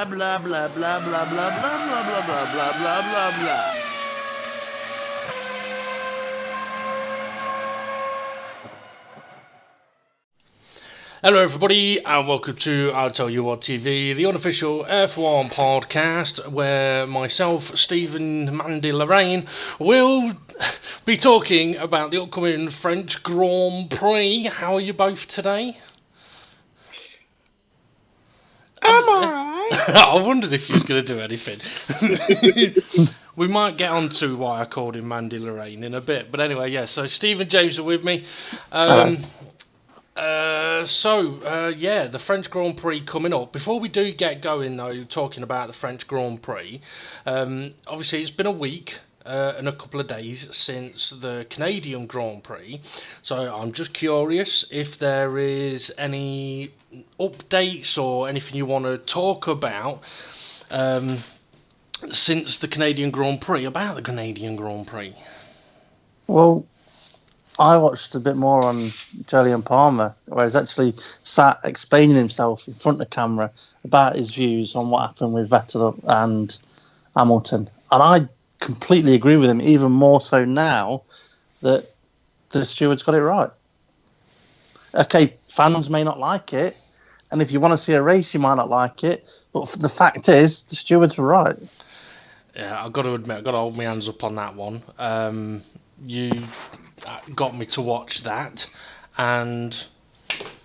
Blah blah blah blah blah blah blah blah blah blah blah blah blah. Hello everybody and welcome to I'll Tell You What TV, the unofficial F1 podcast where myself, Stephen Mandy Lorraine, will be talking about the upcoming French Grand Prix. How are you both today? I'm alright. I wondered if you was going to do anything. We might get on to why I called him Mandy Lorraine in a bit. But anyway, yeah, so Steve and James are with me. The French Grand Prix coming up. Before we do get going, though, talking about the French Grand Prix, obviously it's been a week and a couple of days since the Canadian Grand Prix. So I'm just curious if there is any updates or anything you want to talk about since the Canadian Grand Prix, about the Canadian Grand Prix. Well, I watched a bit more on Julian Palmer, where he's actually sat explaining himself in front of camera about his views on what happened with Vettel and Hamilton. And I completely agree with him, even more so now that the stewards got it right. Okay, fans may not like it, and if you want to see a race, you might not like it, but the fact is, the stewards were right. Yeah, I've got to admit, I've got to hold my hands up on that one. You got me to watch that, and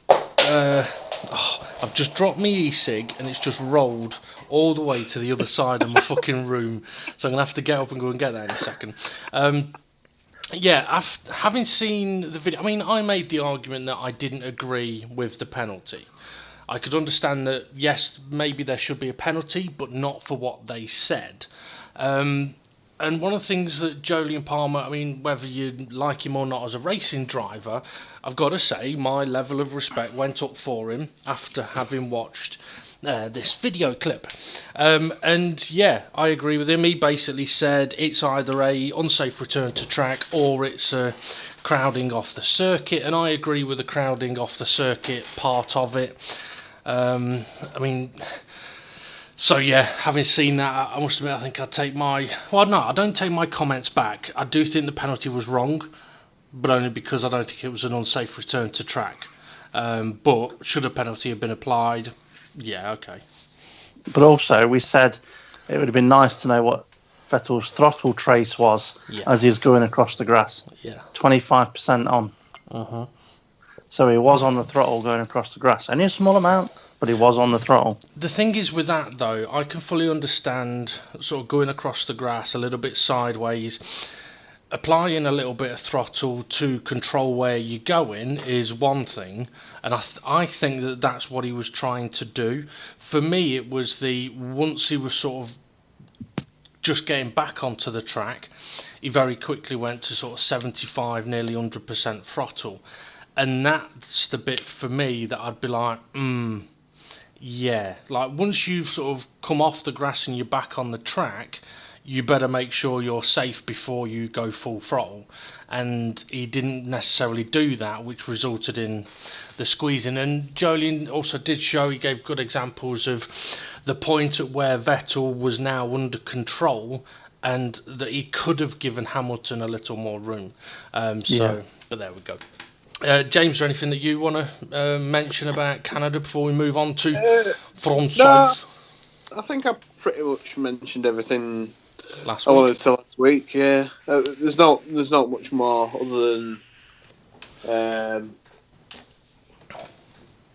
I've just dropped my e-cig and it's just rolled all the way to the other side of my fucking room, so I'm going to have to get up and go and get that in a second. Having seen the video, I mean, I made the argument that I didn't agree with the penalty. I could understand that, yes, maybe there should be a penalty, but not for what they said. And one of the things that Julian Palmer, I mean, whether you like him or not as a racing driver, I've got to say my level of respect went up for him after having watched this video clip. And yeah, I agree with him. He basically said it's either a unsafe return to track or it's a crowding off the circuit, and I agree with the crowding off the circuit part of it. So yeah, having seen that, I must admit, I think I don't take my comments back. I do think the penalty was wrong, but only because I don't think it was an unsafe return to track. But should a penalty have been applied? Yeah, okay. But also, we said it would have been nice to know what Vettel's throttle trace was as he's going across the grass. Yeah. 25% on. Uh-huh. So he was on the throttle going across the grass. Only a small amount, but he was on the throttle. The thing is with that, though, I can fully understand sort of going across the grass a little bit sideways. Applying a little bit of throttle to control where you're going is one thing, and I think that that's what he was trying to do. For me, it was once he was sort of just getting back onto the track, he very quickly went to sort of 75, nearly 100% throttle. And that's the bit for me that I'd be like, yeah. Like, once you've sort of come off the grass and you're back on the track, you better make sure you're safe before you go full throttle. And he didn't necessarily do that, which resulted in the squeezing. And Jolien also did show, he gave good examples of the point at where Vettel was now under control and that he could have given Hamilton a little more room. Yeah. But there we go. James, is there anything that you want to mention about Canada before we move on to France? No, I think I pretty much mentioned everything Last I week. wanted to last week. Yeah, there's not much more other than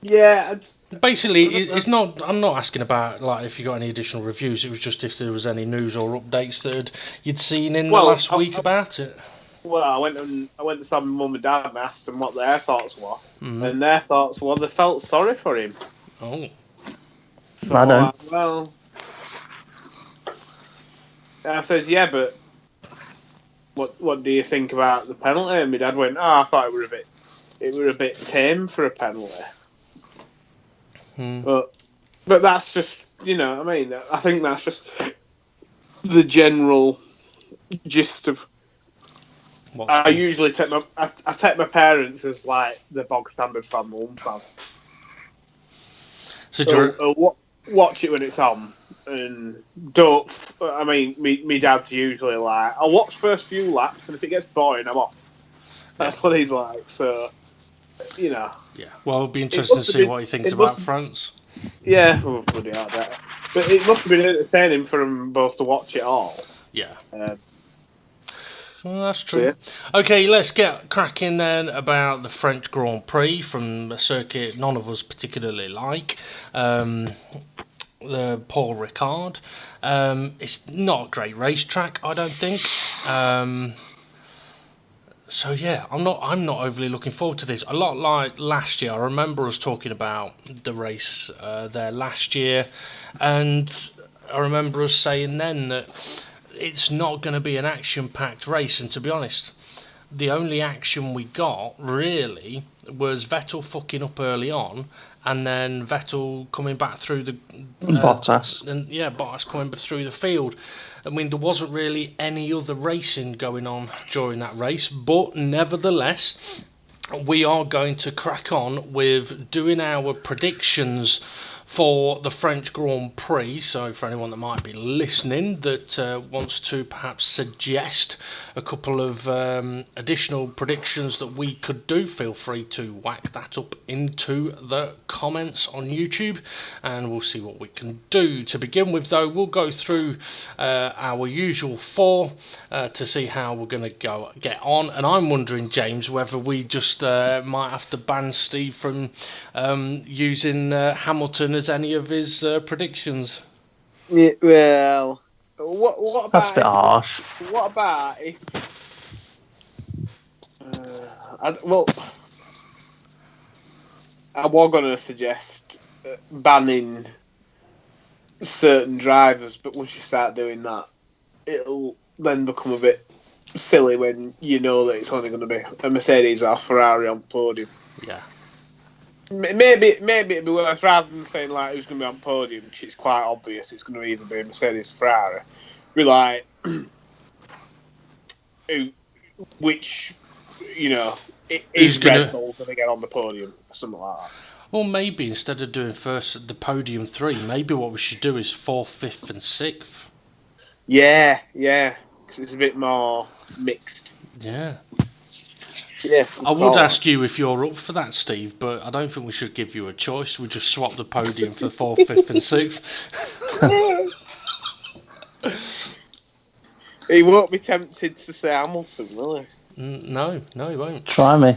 yeah. Basically, it's not. I'm not asking about like if you got any additional reviews. It was just if there was any news or updates that you'd seen in the last week about it. Well, I went to see my mum and dad and asked them what their thoughts were, Mm. and their thoughts were they felt sorry for him. Oh, So, I don't. well, I says, yeah, but what do you think about the penalty? And my dad went, I thought it were a bit tame for a penalty. But that's just, you know what I mean? I think that's just the general gist of. I usually take my parents as like the bog standard Formula 1 fan. So watch it when it's on, and don't. I mean, me dad's usually like, I'll watch first few laps, and if it gets boring, I'm off. That's what he's like. So, you know. Yeah. Well, it'll be interesting to see what he thinks about France. Yeah, bloody hell, that. But it must have been entertaining for them both to watch it all. Yeah. Well, that's true. Yeah. Okay, let's get cracking then about the French Grand Prix from a circuit none of us particularly like. The Paul Ricard. It's not a great racetrack, I don't think. So yeah, I'm not overly looking forward to this. A lot like last year. I remember us talking about the race there last year, and I remember us saying then that it's not going to be an action-packed race. And to be honest, the only action we got really was Vettel fucking up early on, and then Vettel coming back through the Bottas. and yeah, Bottas coming through the field. I mean, there wasn't really any other racing going on during that race, but nevertheless, we are going to crack on with doing our predictions for the French Grand Prix. So for anyone that might be listening that wants to perhaps suggest a couple of additional predictions that we could do, feel free to whack that up into the comments on YouTube and we'll see what we can do. To begin with though, we'll go through our usual four to see how we're going to get on, and I'm wondering, James, whether we just might have to ban Steve from using Hamilton as any of his predictions. Yeah, well, what about? That's a bit harsh. What about if? I was going to suggest banning certain drivers, but once you start doing that, it'll then become a bit silly when you know that it's only going to be a Mercedes or a Ferrari on podium. Yeah. Maybe it'd be worth, rather than saying like who's going to be on podium, which it's quite obvious it's going to either be a Mercedes or Ferrari. Be like, which, you know, is Red Bull going to get on the podium, something like that. Well, maybe instead of doing first the podium three, maybe what we should do is 4th, 5th, and 6th. Yeah, because it's a bit more mixed. Yeah. Yeah, I would ask you if you're up for that, Steve, but I don't think we should give you a choice. We just swap the podium for 4th, 5th, and 6th. He won't be tempted to say Hamilton, will he? No, he won't. Try me.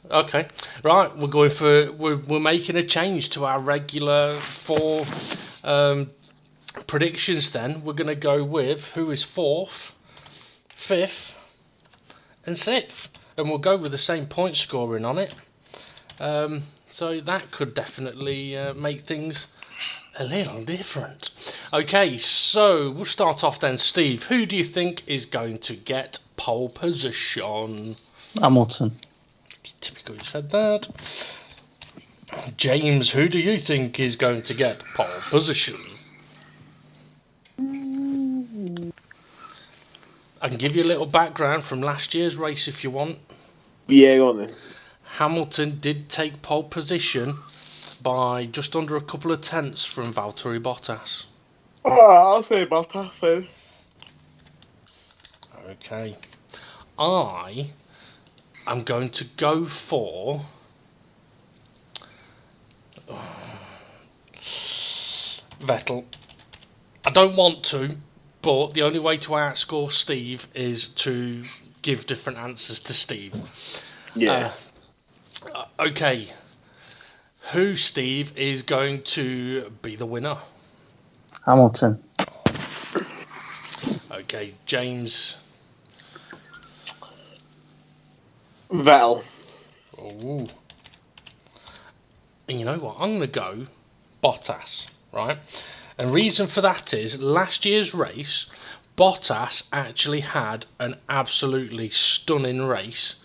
Okay, right. We're making a change to our regular 4 predictions. Then we're going to go with who is 4th, 5th, and 6th. And we'll go with the same point scoring on it. So that could definitely make things a little different. Okay, so we'll start off then. Steve, who do you think is going to get pole position? Hamilton. Typical you said that. James, who do you think is going to get pole position? I can give you a little background from last year's race if you want. Yeah, go on then. Hamilton did take pole position by just under a couple of tenths from Valtteri Bottas. Oh, I'll say Bottas then. Okay. I am going to go for... Vettel. I don't want to, but the only way to outscore Steve is to give different answers to Steve. Yeah. Okay. Who, Steve, is going to be the winner? Hamilton. Okay, James. Vettel. Ooh. And you know what? I'm going to go Bottas, right? And reason for that is last year's race, Bottas actually had an absolutely stunning race.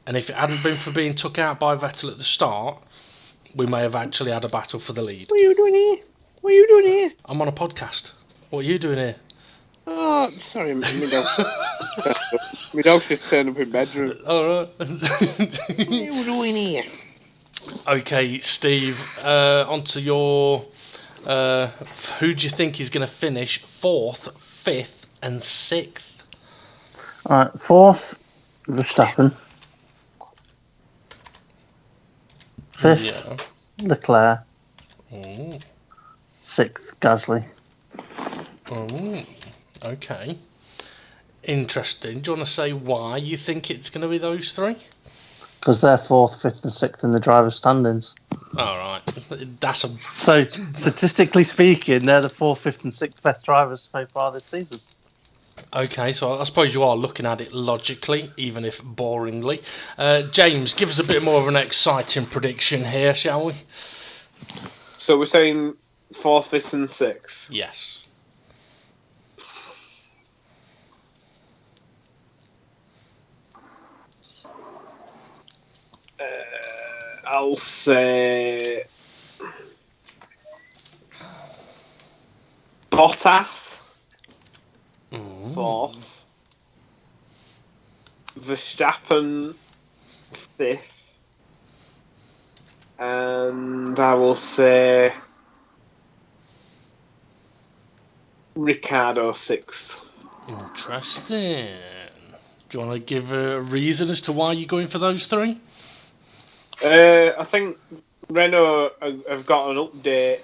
And if it hadn't been for being took out by Vettel at the start, we may have actually had a battle for the lead. What are you doing here? What are you doing here? I'm on a podcast. What are you doing here? Oh, sorry, my dog. My dog's just turned up in bedroom. Alright. What are you doing here? Okay, Steve, onto your... who do you think is going to finish 4th, 5th and 6th? Alright, 4th, Verstappen. 5th, Leclerc. Oh. 6th, Gasly. Oh. Okay. Interesting. Do you want to say why you think it's going to be those three? Because they're 4th, 5th and 6th in the driver's standings. Alright. That's a... So, statistically speaking, they're the 4th, 5th and 6th best drivers so far this season. Okay, so I suppose you are looking at it logically, even if boringly. James, give us a bit more of an exciting prediction here, shall we? So we're saying 4th, 5th and 6th? Yes. I'll say Bottas. 4th. Verstappen 5th. And I will say Ricciardo 6th. Interesting. Do you want to give a reason as to why you're going for those three? I think Renault have got an update,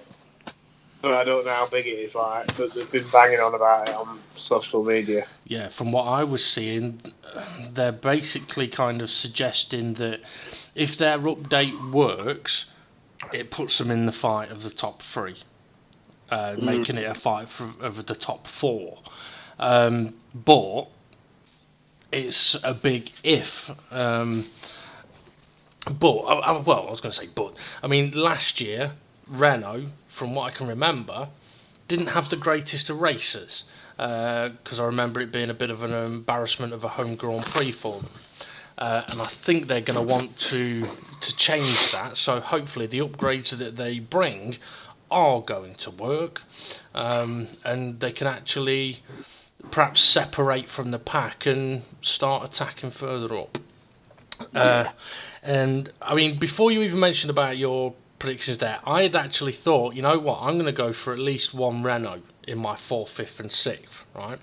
but I don't know how big it is, right? But they've been banging on about it on social media. Yeah, from what I was seeing, they're basically kind of suggesting that if their update works, it puts them in the fight of the top three, making it a fight of the top 4. But it's a big if. I was going to say but. I mean, last year, Renault, from what I can remember, didn't have the greatest of races. Because I remember it being a bit of an embarrassment of a home Grand Prix for them. And I think they're going to want to change that. So hopefully the upgrades that they bring are going to work. And they can actually perhaps separate from the pack and start attacking further up. And I mean, before you even mentioned about your predictions there, I had actually thought, you know what, I'm going to go for at least one Renault in my 4th, 5th and 6th, right?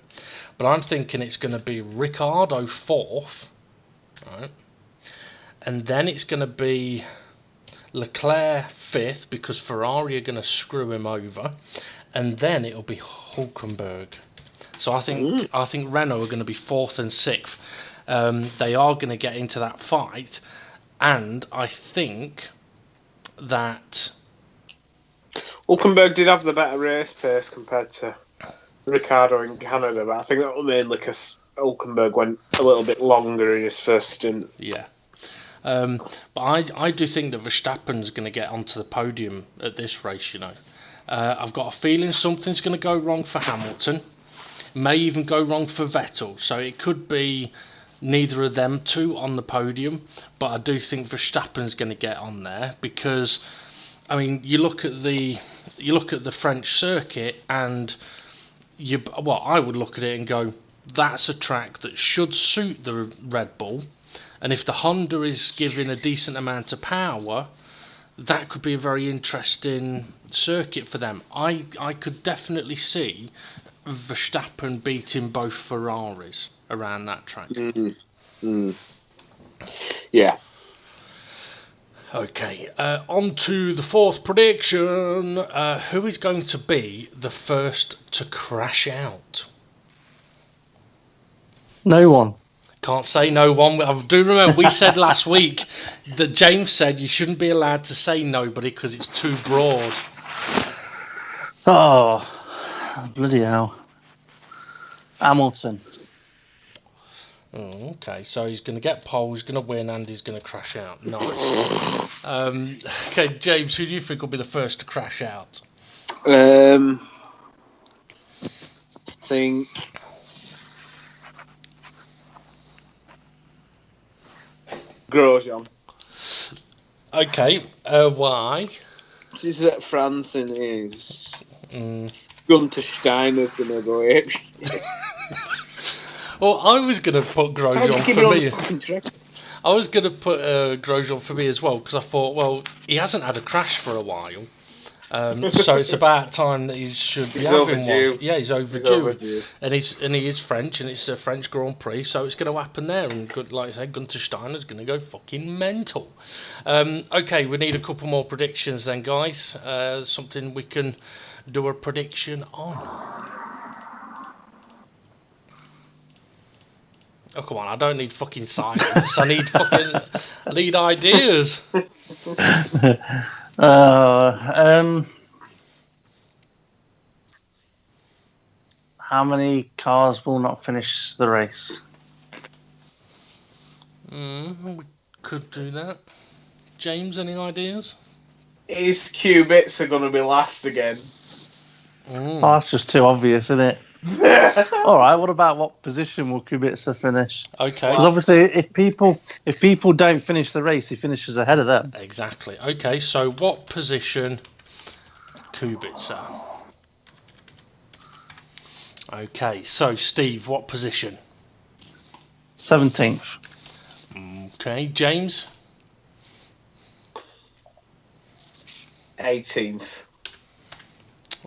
But I'm thinking it's going to be Ricciardo 4th, right? And then it's going to be Leclerc 5th because Ferrari are going to screw him over, and then it'll be Hulkenberg. So I think Renault are going to be 4th and 6th. They are going to get into that fight, and I think that Hulkenberg did have the better race pace compared to Ricciardo in Canada, but I think that was mainly because Hulkenberg went a little bit longer in his first stint. Yeah. But I do think that Verstappen's going to get onto the podium at this race, you know. I've got a feeling something's going to go wrong for Hamilton. May even go wrong for Vettel. So it could be neither of them two on the podium. But I do think Verstappen's going to get on there because, I mean, you look at the French circuit and I would look at it and go, that's a track that should suit the Red Bull. And if the Honda is giving a decent amount of power, that could be a very interesting circuit for them. I could definitely see Verstappen beating both Ferraris. around that track. Yeah. Okay, on to the fourth prediction. Who is going to be the first to crash out? No one. Can't say no one. I do remember we said last week that James said you shouldn't be allowed to say nobody because it's too broad. Oh, bloody hell. Hamilton. Oh, okay, so he's going to get pole, he's going to win, and he's going to crash out. Nice. Okay, James, who do you think will be the first to crash out? Think Grosjean. Okay, why? This is at France and is Gunter Steiner's gonna go here. Well, I was going to put Grosjean for me. I was going to put Grosjean for me as well because I thought, well, he hasn't had a crash for a while. So it's about time that he should be having overdue. one. Yeah, he's overdue. And he is French, and it's a French Grand Prix, so it's going to happen there. And good, like I said, Gunter Steiner's going to go fucking mental. Okay, we need a couple more predictions then, guys. Something we can do a prediction on. Oh come on! I don't need fucking silence. I need ideas. How many cars will not finish the race? We could do that. James, any ideas? His Qubits are gonna be last again. Oh, that's just too obvious, isn't it? All right. What about what position will Kubica finish? Okay. Because obviously, if people don't finish the race, he finishes ahead of them. Exactly. Okay. So what position? Kubica. Okay. So Steve, what position? 17th. Okay. James. 18th.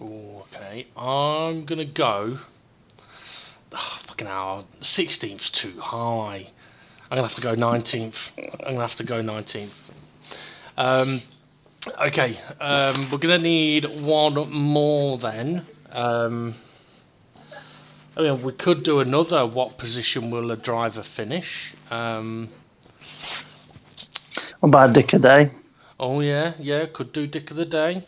Okay. I'm gonna go. Oh, fucking hell. 16th's too high. I'm gonna have to go 19th. Okay. We're gonna need one more then. I mean, we could do another. What position will a driver finish? What about Dick a Day? Oh yeah. Could do Dick of the Day.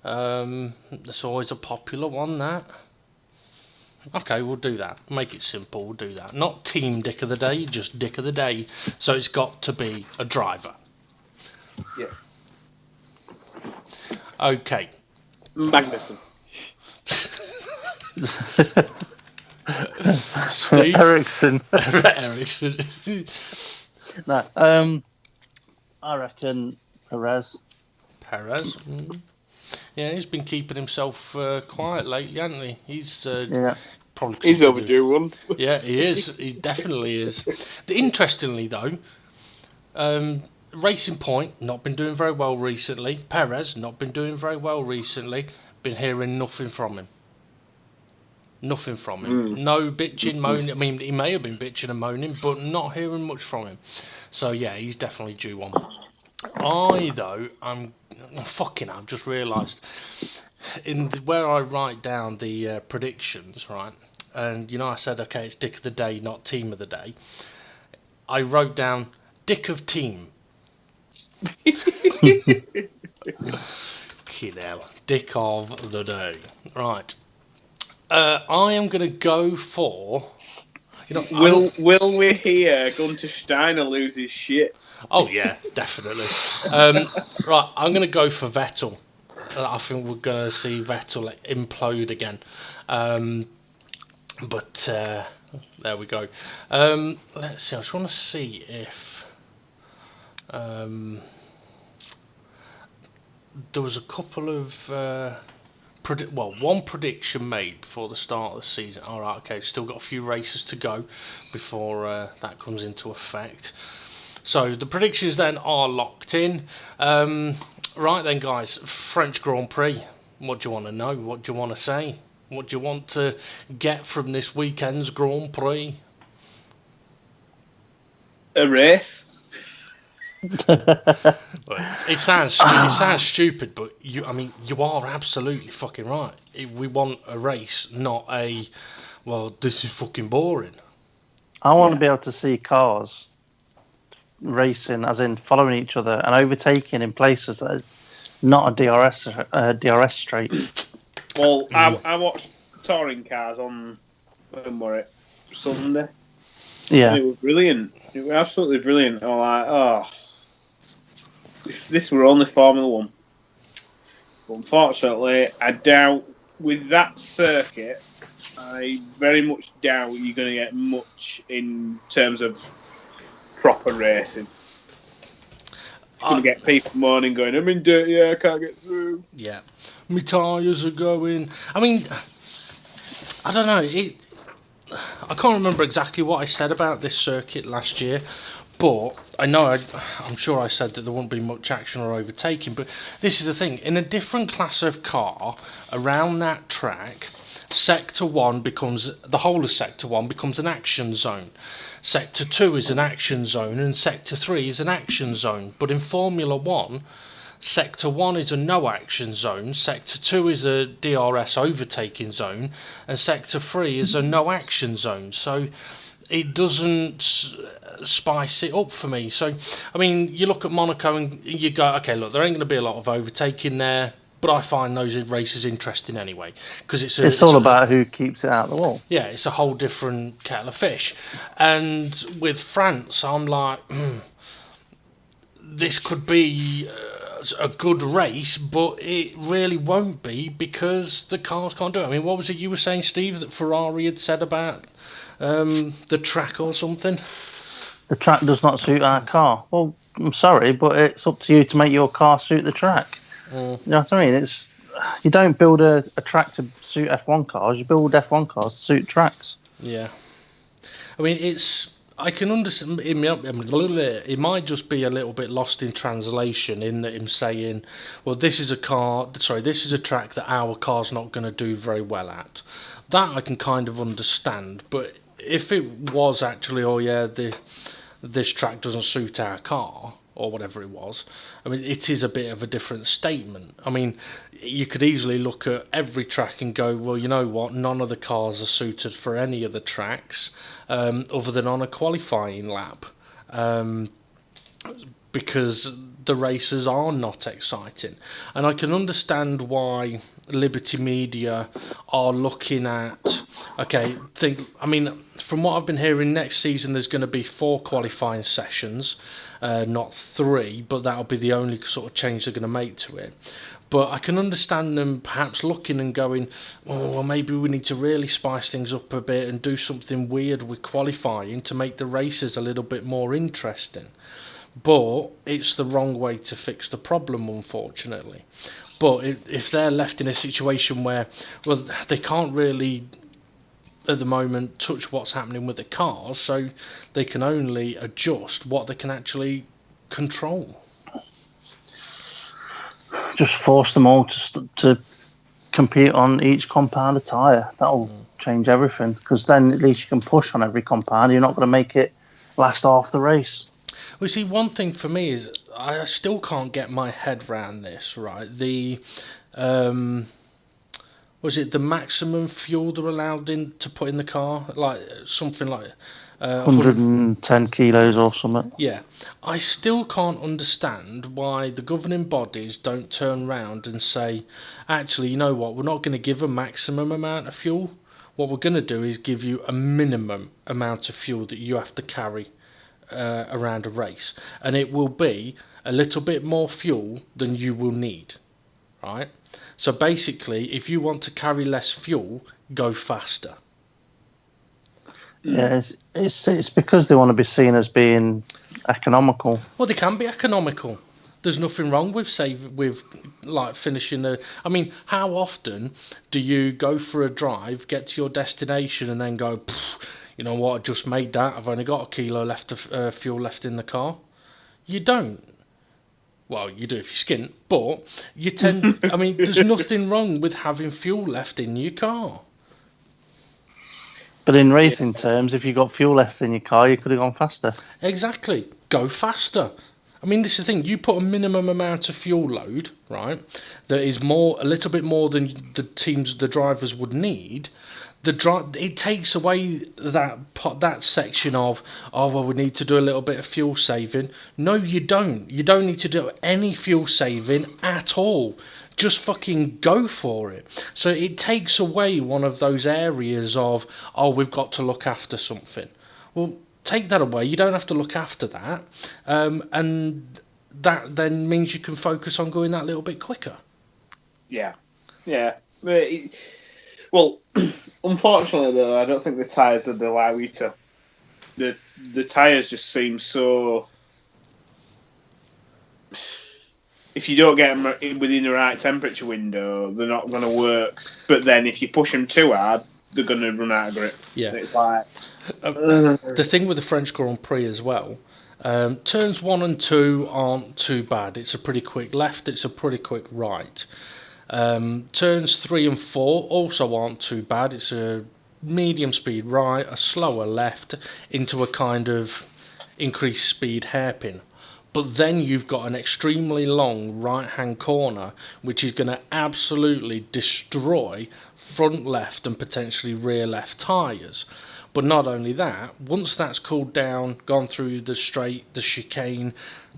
That's always a popular one. That. Okay, we'll do that. Make it simple. We'll do that. Not Team Dick of the Day, just Dick of the Day. So it's got to be a driver. Yeah. Okay. Magnussen. Steve. Ericsson. Ericsson. No. I reckon Perez. Perez. Yeah, he's been keeping himself quiet lately, hasn't he? He's probably. He's overdue one. Yeah, he is. He definitely is. Interestingly, though, Racing Point not been doing very well recently. Perez not been doing very well recently. Been hearing nothing from him. Nothing from him. No bitching, moaning. I mean, he may have been bitching and moaning, but not hearing much from him. So yeah, he's definitely due one. I've just realised where I write down the predictions, right? And I said, okay, it's Dick of the Day, not Team of the Day. I wrote down Dick of Team. Hell, Dick of the Day. Right. I am going to go for. Will we hear Gunter Steiner lose his shit? Oh yeah, definitely. Right, I'm going to go for Vettel. I think we're going to see Vettel implode again. But there we go. Let's see. I just want to see if there was a couple of one prediction made before the start of the season. All right, okay. Still got a few races to go before that comes into effect. So the predictions then are locked in. Right then, guys. French Grand Prix. What do you want to know? What do you want to say? What do you want to get from this weekend's Grand Prix? a race. It sounds stupid, but you are absolutely fucking right. We want a race, not a, well, this is fucking boring. I want to be able to see cars racing, as in following each other and overtaking in places that it's not a DRS straight. Well, I watched touring cars on, when were it? Sunday. Yeah. And it was brilliant. It was absolutely brilliant. I'm like, oh, if this were only Formula One. But unfortunately, I doubt, with that circuit, I very much doubt you're going to get much in terms of proper racing. You're going to get people moaning, going, I'm in dirt, I can't get through. Yeah. My tyres are going. I mean, I don't know. I can't remember exactly what I said about this circuit last year, but I'm sure I said that there wouldn't be much action or overtaking. But this is the thing: in a different class of car around that track, the whole of Sector 1 becomes an action zone. Sector 2 is an action zone, and Sector 3 is an action zone. But in Formula 1, Sector 1 is a no action zone, Sector 2 is a DRS overtaking zone, and Sector 3 is a no action zone. So it doesn't spice it up for me. So, I mean, you look at Monaco and you go, okay, look, there ain't going to be a lot of overtaking there, but I find those races interesting anyway, because it's all about who keeps it out of the wall. Yeah, it's a whole different kettle of fish. And with France, I'm like, this could be a good race, but it really won't be because the cars can't do it. I mean, what was it you were saying, Steve, that Ferrari had said about the track or something? The track does not suit our car. Well, I'm sorry, but it's up to you to make your car suit the track. You know what I mean? You don't build a track to suit F1 cars. You build F1 cars to suit tracks. Yeah. I mean, I can understand. It might just be a little bit lost in translation in that him saying, "Well, this is a track that our car's not going to do very well at." That I can kind of understand. But if it was actually, oh yeah, this track doesn't suit our car, or whatever it was, I mean, it is a bit of a different statement. I mean, you could easily look at every track and go, well, you know what, none of the cars are suited for any of the tracks other than on a qualifying lap, because the races are not exciting. And I can understand why Liberty Media are looking at, from what I've been hearing, next season there's going to be 4 qualifying sessions, not 3, but that'll be the only sort of change they're going to make to it. But I can understand them perhaps looking and going, oh, well, maybe we need to really spice things up a bit and do something weird with qualifying to make the races a little bit more interesting. But it's the wrong way to fix the problem, unfortunately. But if they're left in a situation where, well, they can't really, at the moment, touch what's happening with the cars, so they can only adjust what they can actually control. Just force them all to compete on each compound of tyre. That'll change everything, because then at least you can push on every compound. You're not going to make it last half the race. Well, see, one thing for me is I still can't get my head around this, right? The was it the maximum fuel they're allowed to put in the car? Like something like 110 kilos or something. Yeah. I still can't understand why the governing bodies don't turn round and say, actually, you know what, we're not going to give a maximum amount of fuel. What we're going to do is give you a minimum amount of fuel that you have to carry around a race, and it will be a little bit more fuel than you will need, right? So basically, if you want to carry less fuel, go faster. Yeah, it's because they want to be seen as being economical. Well, they can be economical. There's nothing wrong with finishing a. I mean, how often do you go for a drive, get to your destination, and then go, you know what, I just made that, I've only got a kilo left of fuel left in the car? You don't. Well, you do if you're skint, but you tend... I mean, there's nothing wrong with having fuel left in your car. But in racing terms, if you got fuel left in your car, you could have gone faster. Exactly. Go faster. I mean, this is the thing. You put a minimum amount of fuel load, right? That is a little bit more than the drivers would need. It takes away that section of, oh well, we need to do a little bit of fuel saving. No, you don't. You don't need to do any fuel saving at all. Just fucking go for it. So it takes away one of those areas of, oh, we've got to look after something. Well, take that away. You don't have to look after that, and that then means you can focus on going that little bit quicker. Yeah. Well, unfortunately, though, I don't think the tyres would allow you to. The tyres just seem so. If you don't get them within the right temperature window, they're not going to work. But then if you push them too hard, they're going to run out of grip. Yeah. It's like. The thing with the French Grand Prix as well, turns 1 and 2 aren't too bad. It's a pretty quick left, it's a pretty quick right. Turns 3 and 4 also aren't too bad. It's a medium speed right, a slower left into a kind of increased speed hairpin. But then you've got an extremely long right-hand corner, which is going to absolutely destroy front left and potentially rear left tyres. But not only that, once that's cooled down, gone through the straight, the chicane,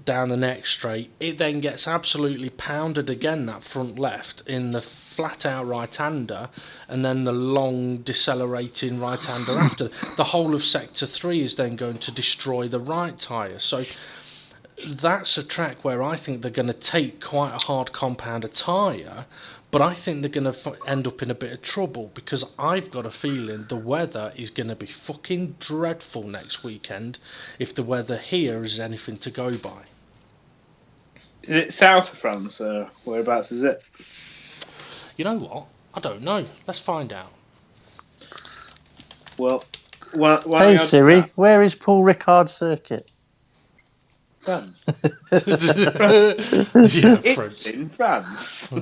down the next straight, it then gets absolutely pounded again, that front left, in the flat-out right-hander, and then the long decelerating right-hander after. The whole of Sector 3 is then going to destroy the right tyre. So that's a track where I think they're going to take quite a hard compounder tyre, but I think they're going to end up in a bit of trouble, because I've got a feeling the weather is going to be fucking dreadful next weekend, if the weather here is anything to go by. Is it south of France, or whereabouts is it? You know what? I don't know. Let's find out. Well, hey Siri, where is Paul Ricard Circuit? France. Yeah, it's in France.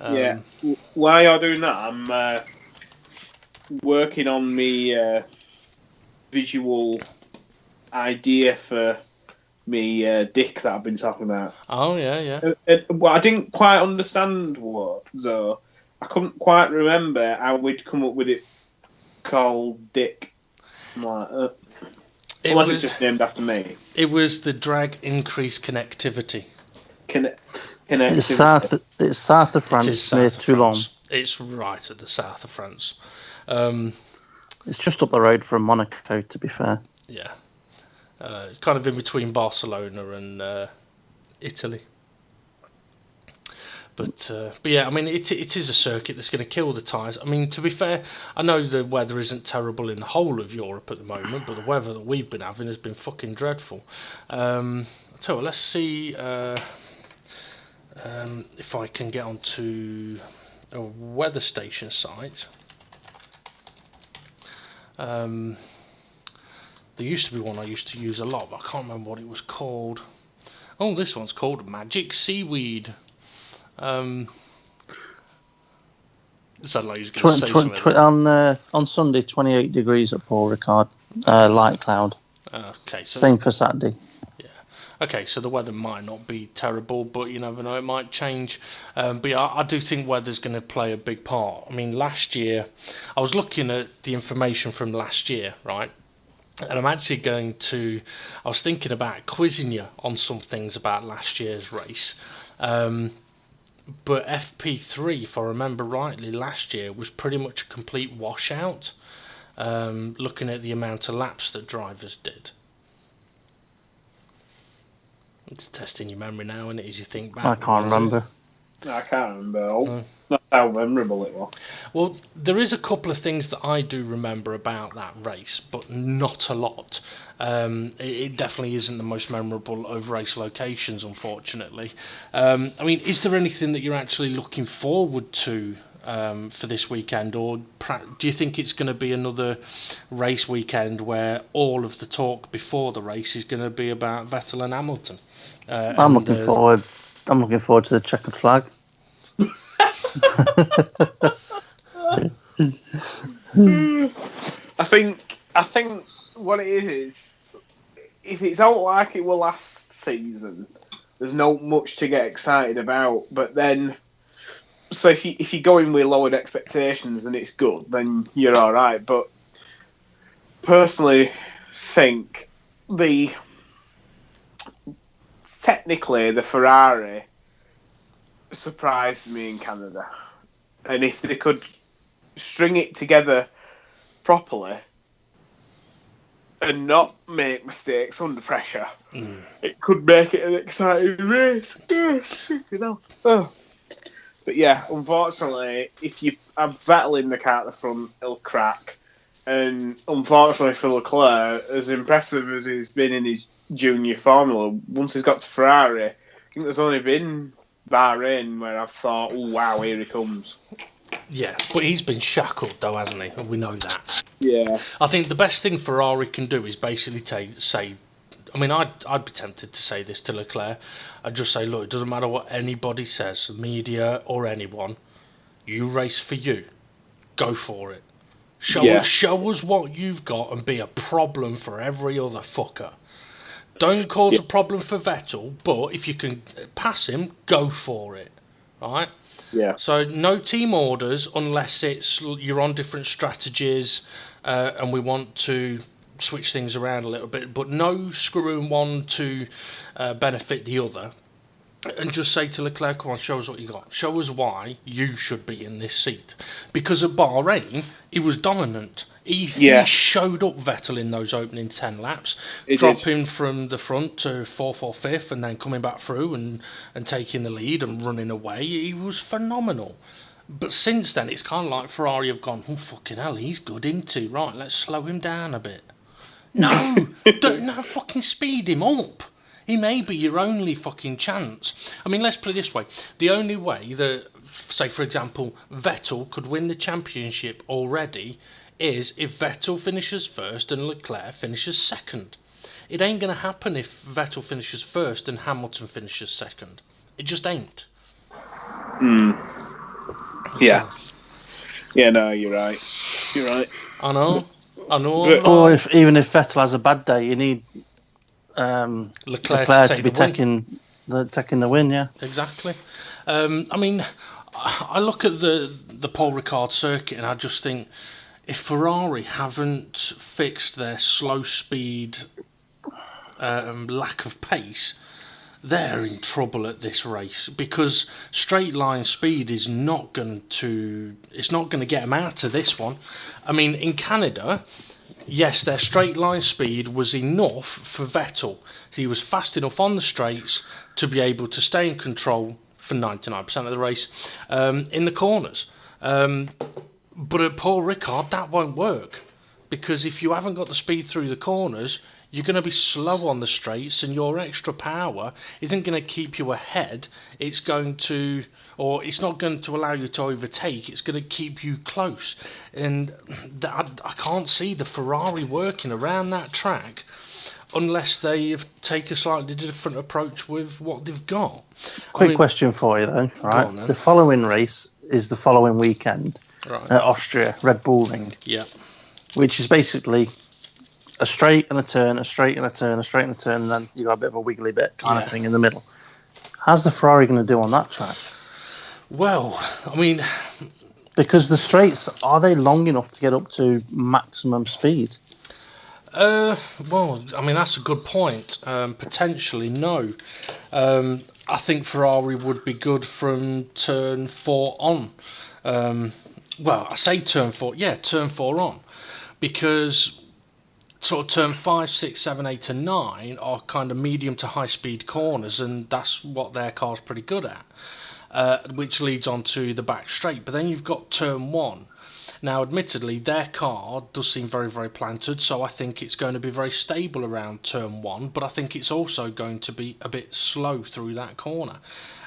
Yeah. While you're doing that, I'm working on me visual idea for me dick that I've been talking about. Oh yeah. Well, I didn't quite understand what, though. I couldn't quite remember how we'd come up with it called dick. I'm like, unless it's just named after me. It was the drag increased connectivity. It's south of France, near Toulon. It's right at the south of France. It's just up the road from Monaco, to be fair. Yeah. It's kind of in between Barcelona and Italy. But yeah, I mean, it is a circuit that's going to kill the tyres. I mean, to be fair, I know the weather isn't terrible in the whole of Europe at the moment, but the weather that we've been having has been fucking dreadful. So let's see if I can get onto a weather station site. There used to be one I used to use a lot, but I can't remember what it was called. Oh, this one's called Magic Seaweed. Sounded like he was going to say something. On Sunday, 28 degrees at Paul Ricard, light cloud. Okay, so same for Saturday. Yeah. Okay, so the weather might not be terrible, but you never know, it might change. But yeah, I do think weather's going to play a big part. I mean, last year, I was looking at the information from last year, right? And I'm actually I was thinking about quizzing you on some things about last year's race. But FP3, if I remember rightly, last year was pretty much a complete washout, looking at the amount of laps that drivers did. It's testing your memory now, isn't it, as you think back? I can't remember. I can't remember. That's how memorable it was. Well, there is a couple of things that I do remember about that race, but not a lot. It definitely isn't the most memorable of race locations, unfortunately. I mean, is there anything that you're actually looking forward to for this weekend, or do you think it's going to be another race weekend where all of the talk before the race is going to be about Vettel and Hamilton? I'm looking forward to the checkered flag. I think what it is if it's out like it will last season, there's not much to get excited about. But then, so if you go in with lowered expectations and it's good, then you're all right. But personally, think the technically the Ferrari surprised me in Canada, and if they could string it together properly and not make mistakes under pressure, it could make it an exciting race. Oh. But yeah, unfortunately, if you have Vettel in the car at the front, it'll crack. And unfortunately for Leclerc, as impressive as he's been in his junior Formula, once he's got to Ferrari, I think there's only been Bahrain where I've thought, oh wow, here he comes. Yeah, but he's been shackled though, hasn't he? We know that. Yeah. I think the best thing Ferrari can do is basically say, I mean, I'd be tempted to say this to Leclerc. I'd just say, look, it doesn't matter what anybody says, media or anyone, you race for you. Go for it. Show us what you've got and be a problem for every other fucker. Don't cause a problem for Vettel, but if you can pass him, go for it. Right? Yeah. So no team orders unless it's you're on different strategies and we want to switch things around a little bit, but no screwing one to benefit the other. And just say to Leclerc, come on, show us what you got. Show us why you should be in this seat. Because at Bahrain, he was dominant. He showed up Vettel in those opening 10 laps, dropping from the front to 4th or 5th and then coming back through and taking the lead and running away. He was phenomenal. But since then, it's kind of like Ferrari have gone, oh, fucking hell, he's good, isn't he? Right, let's slow him down a bit. No, don't fucking speed him up. He may be your only fucking chance. I mean, let's put it this way. The only way that, say, for example, Vettel could win the championship already is if Vettel finishes first and Leclerc finishes second. It ain't going to happen if Vettel finishes first and Hamilton finishes second. It just ain't. Yeah. Yeah, no, you're right. You're right. I know. Or even if Vettel has a bad day, you need Leclerc to be taking the win, yeah. Exactly. I mean, I look at the Paul Ricard circuit and I just think if Ferrari haven't fixed their slow speed lack of pace, they're in trouble at this race because straight line speed is not going to get them out of this one. I mean, in Canada, yes, their straight line speed was enough for Vettel. He was fast enough on the straights to be able to stay in control for 99% of the race in the corners. But at Paul Ricard, that won't work because if you haven't got the speed through the corners, you're going to be slow on the straights and your extra power isn't going to keep you ahead. It's not going to allow you to overtake. It's going to keep you close. And I can't see the Ferrari working around that track unless they take a slightly different approach with what they've got. Quick question for you though, right? The following race is the following weekend at Austria, Red Bull Ring. Yeah. Which is basically a straight and a turn, a straight and a turn, a straight and a turn, and then you got a bit of a wiggly bit kind of thing in the middle. How's the Ferrari going to do on that track? Well, I mean, because the straights, are they long enough to get up to maximum speed? Well, I mean, that's a good point. Potentially, no. I think Ferrari would be good from turn 4 on. Well, I say turn 4, turn 4 on. Because sort of turn 5, 6, 7, 8 and 9 are kind of medium to high speed corners, and that's what their car's pretty good at, which leads on to the back straight. But then you've got turn 1. Now, admittedly, their car does seem very, very planted, so I think it's going to be very stable around turn 1, but I think it's also going to be a bit slow through that corner.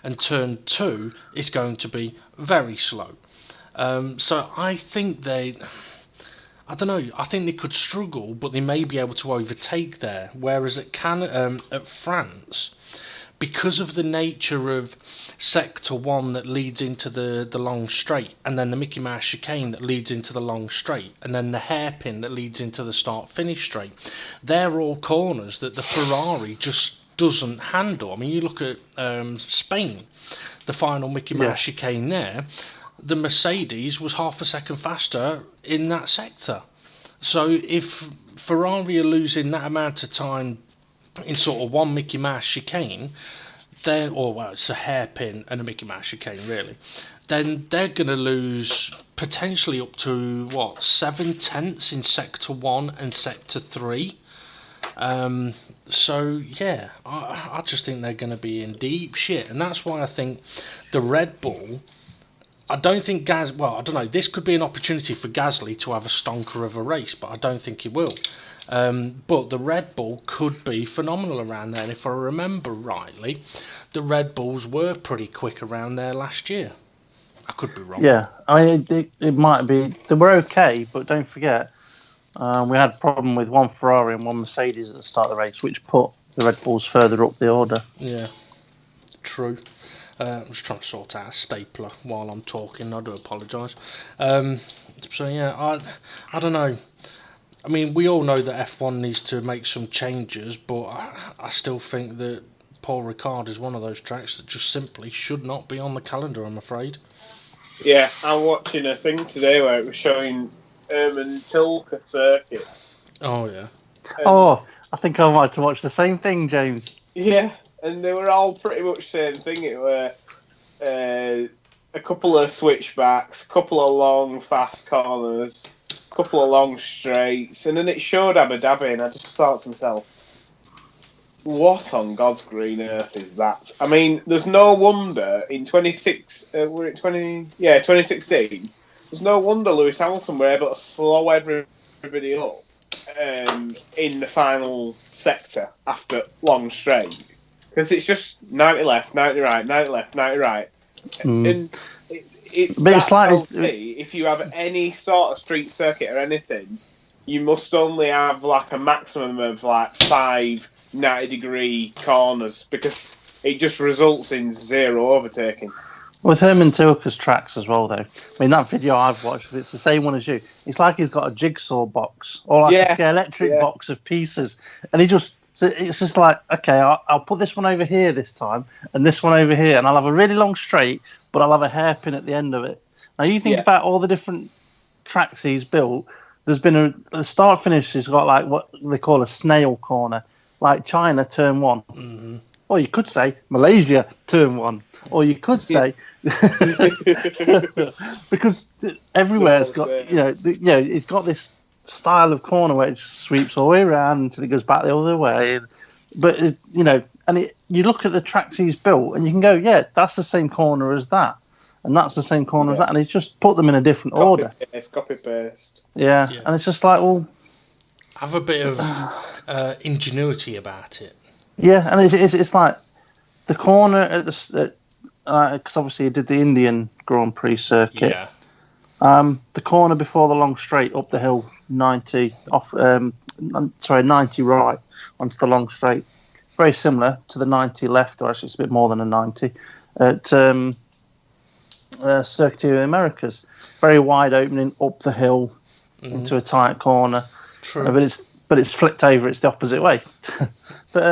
And turn 2 is going to be very slow. So I think I don't know, I think they could struggle, but they may be able to overtake there. Whereas at France, because of the nature of Sector 1 that leads into the long straight, and then the Mickey Mouse chicane that leads into the long straight, and then the hairpin that leads into the start-finish straight, they're all corners that the Ferrari just doesn't handle. I mean, you look at Spain, the final Mickey Mouse chicane there, the Mercedes was half a second faster in that sector. So if Ferrari are losing that amount of time in sort of one Mickey Mouse chicane, it's a hairpin and a Mickey Mouse chicane really, then they're going to lose potentially up to 7/10 in Sector 1 and Sector 3. So yeah, I just think they're going to be in deep shit, and that's why I think the Red Bull, I don't think I don't know, this could be an opportunity for Gasly to have a stonker of a race, but I don't think he will. But the Red Bull could be phenomenal around there, and if I remember rightly, the Red Bulls were pretty quick around there last year. I could be wrong. Yeah, I mean, it might be, they were okay, but don't forget, we had a problem with one Ferrari and one Mercedes at the start of the race, which put the Red Bulls further up the order. Yeah, true. I'm just trying to sort out a stapler while I'm talking. I do apologise. So yeah, I don't know. I mean, we all know that F1 needs to make some changes, but I still think that Paul Ricard is one of those tracks that just simply should not be on the calendar, I'm afraid. Yeah, I'm watching a thing today where it was showing Tilke circuits. Oh yeah. I think I might have to watch the same thing, James. Yeah, and they were all pretty much the same thing. It were a couple of switchbacks, couple of long fast corners, couple of long straights, and then it showed Abu Dhabi, and I just thought to myself, what on God's green earth is that? I mean, there's no wonder in 2016. There's no wonder Lewis Hamilton were able to slow everybody up in the final sector after long straight, because it's just 90 left, 90 right, 90 left, 90 right, and it's like if you have any sort of street circuit or anything, you must only have like a maximum of like 5 90-degree corners, because it just results in zero overtaking. With Herman Tilke's tracks as well, though. I mean, that video I've watched, it's the same one as you. It's like he's got a jigsaw box or like a Scalextric box of pieces, and it's just like, okay, I'll put this one over here this time, and this one over here, and I'll have a really long straight, but I'll have a hairpin at the end of it. Now you think about all the different tracks he's built. There's been the start finish has got like what they call a snail corner, like China turn 1. Mm-hmm. Or you could say Malaysia turn 1. Or you could say because everywhere's got it's got this style of corner where it sweeps all the way around until it goes back the other way. But you look at the tracks he's built and you can go, yeah, that's the same corner as that, and that's the same corner as that, and he's just put them in a different order. It's copy paste. Yeah, and it's just like, well, have a bit of ingenuity about it. Yeah, and it's like the corner at the because obviously he did the Indian Grand Prix circuit. Yeah. The corner before the long straight up the hill, 90 right onto the long straight. Very similar to the 90 left, or actually it's a bit more than a 90 at Circuit of the Americas. Very wide opening up the hill into a tight corner. True. But it's flipped over. It's the opposite way. But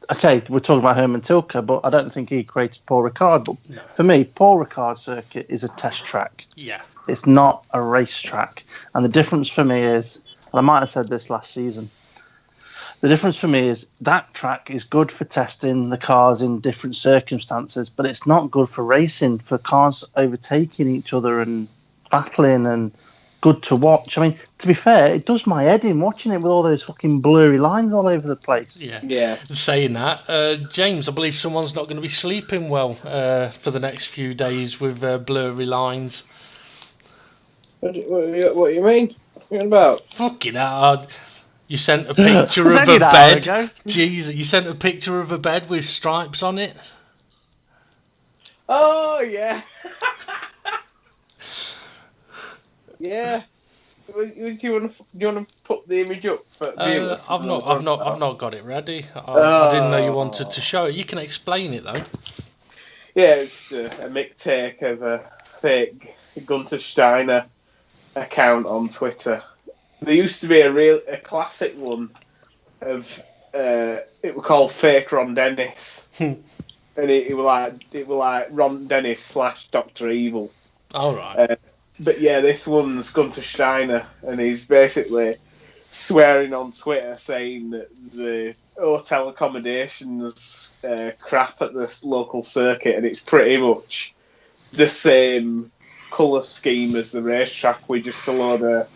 okay, we're talking about Herman Tilke, but I don't think he created Paul Ricard. But for me, Paul Ricard circuit is a test track. Yeah. It's not a race track. And the difference for me is, and I might have said this last season, the difference for me is that track is good for testing the cars in different circumstances, but it's not good for racing, for cars overtaking each other and battling and good to watch. I mean, to be fair, it does my head in watching it with all those fucking blurry lines all over the place. Yeah. Saying that, James, I believe someone's not going to be sleeping well for the next few days with blurry lines. What do you mean? What are you about? Fucking hell. You sent a picture of a bed. Jeez, you sent a picture of a bed with stripes on it. Oh, yeah. Yeah. Do you want to put the image up for viewers? I've not got it ready. I didn't know you wanted to Oh. show it. You can explain it though. Yeah, it's a mick take of a fake Gunter Steiner account on Twitter. There used to be a classic one of it was called Fake Ron Dennis, and it was like Ron Dennis / Doctor Evil. All right. But yeah, this one's Gunter Steiner, and he's basically swearing on Twitter saying that the hotel accommodations crap at this local circuit, and it's pretty much the same colour scheme as the racetrack with just a load of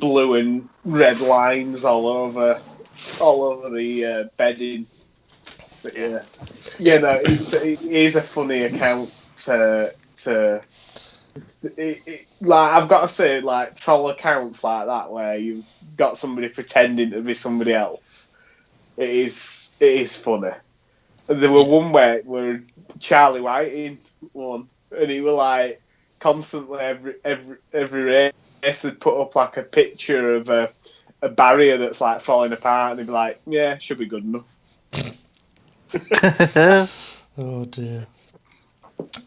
blue and red lines all over the bedding. But yeah, no, it is a funny account like I've got to say, like troll accounts like that where you've got somebody pretending to be somebody else. It is funny. There were one where Charlie Whiting won, and he was like constantly every race they'd put up like a picture of a barrier that's like falling apart, and he'd be like, "Yeah, should be good enough." Oh dear.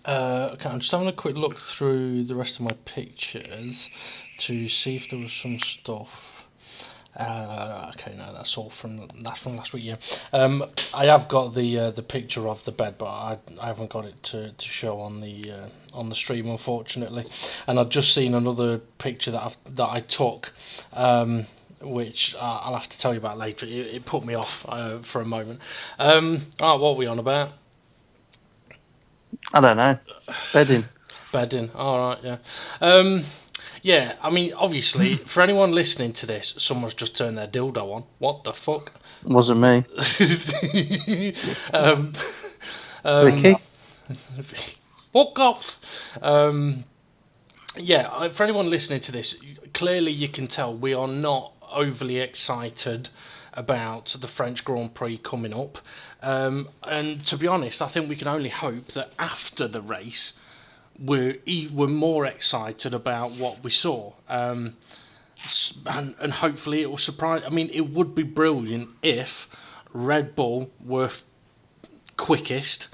Okay, I'm just having a quick look through the rest of my pictures to see if there was some stuff. Okay, no, that's all from last week. Yeah, I have got the picture of the bed, but I haven't got it to show on the stream, unfortunately. And I've just seen another picture that I took, which I'll have to tell you about later. It put me off for a moment. What are we on about? I don't know. Bedding. All right, yeah. Yeah, I mean, obviously, for anyone listening to this, someone's just turned their dildo on. What the fuck? Wasn't me. Vicky? Fuck off. Yeah, for anyone listening to this, clearly you can tell we are not overly excited about the French Grand Prix coming up. And to be honest, I think we can only hope that after the race, we're more excited about what we saw. And hopefully it will surprise. I mean, it would be brilliant if Red Bull were quickest,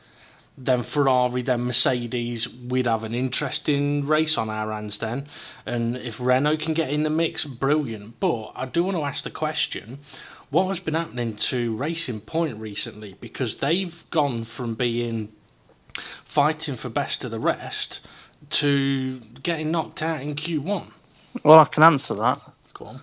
then Ferrari, then Mercedes. We'd have an interesting race on our hands then. And if Renault can get in the mix, brilliant. But I do want to ask the question, what has been happening to Racing Point recently? Because they've gone from being fighting for best of the rest to getting knocked out in Q1. Well, I can answer that. Go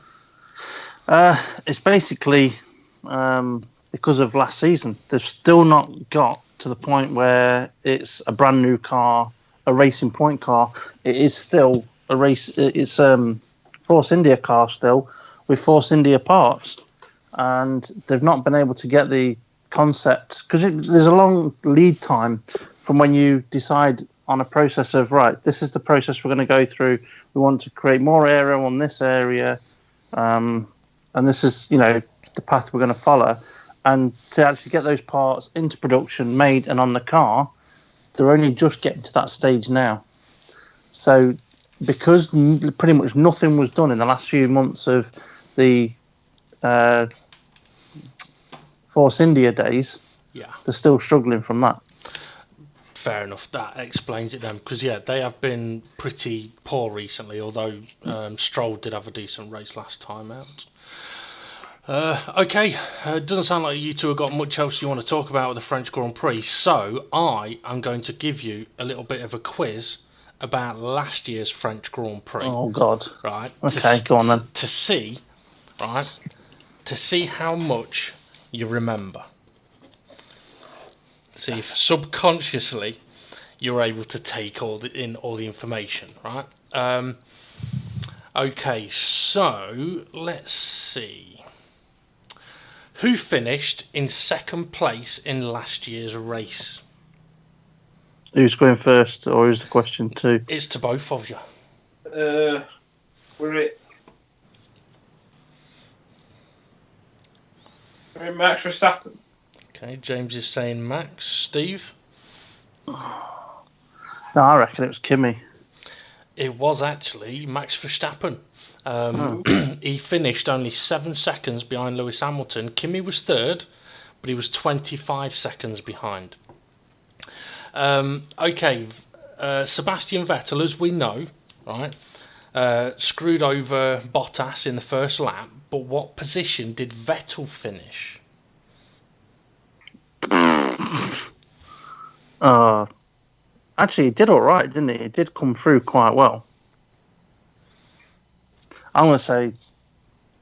on. It's basically because of last season. They've still not got to the point where it's a brand new car, a Racing Point car. It is still a race. It's Force India car still with Force India parts, and they've not been able to get the concept because there's a long lead time from when you decide on a process of, right, this is the process we're going to go through. We want to create more area on this area, and this is, the path we're going to follow. And to actually get those parts into production, made and on the car, they're only just getting to that stage now. So because pretty much nothing was done in the last few months of the Force India days, they're still struggling from that. Fair enough. That explains it then, because they have been pretty poor recently. Although Stroll did have a decent race last time out. Okay, it doesn't sound like you two have got much else you want to talk about with the French Grand Prix. So I am going to give you a little bit of a quiz about last year's French Grand Prix. Oh God! Right. Okay, go on then. To see how much you remember. See if subconsciously you're able to take all the information, right? Okay, so let's see. Who finished in second place in last year's race? Who's going first, or is the question two? It's to both of you. We're Max Verstappen. Okay, James is saying Max. Steve? No, I reckon it was Kimi. It was actually Max Verstappen. He finished only 7 seconds behind Lewis Hamilton. Kimi was third, but he was 25 seconds behind. Okay, Sebastian Vettel, as we know, right, screwed over Bottas in the first lap, but what position did Vettel finish? Actually, he did all right, didn't he? He did come through quite well. I'm going to say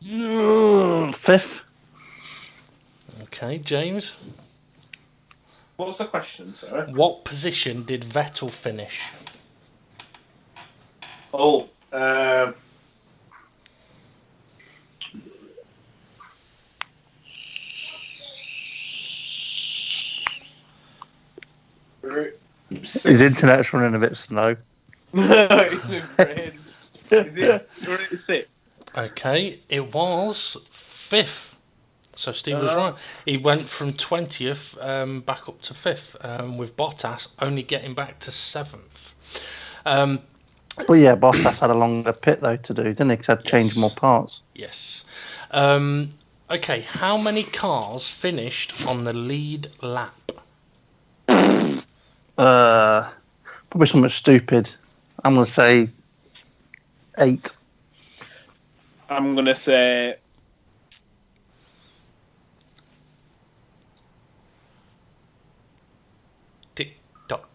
5th. Okay, James? What's the question, sorry? What position did Vettel finish? Oh, His internet's running a bit slow. It's been brain. Is it 6? Okay, it was 5th. So Steve was right. He went from 20th back up to 5th, with Bottas only getting back to 7th. But yeah, Bottas had a longer pit though to do, didn't he? Because he had to change more parts. Yes. Okay, how many cars finished on the lead lap? Probably something stupid. I'm going to say 8. I'm going to say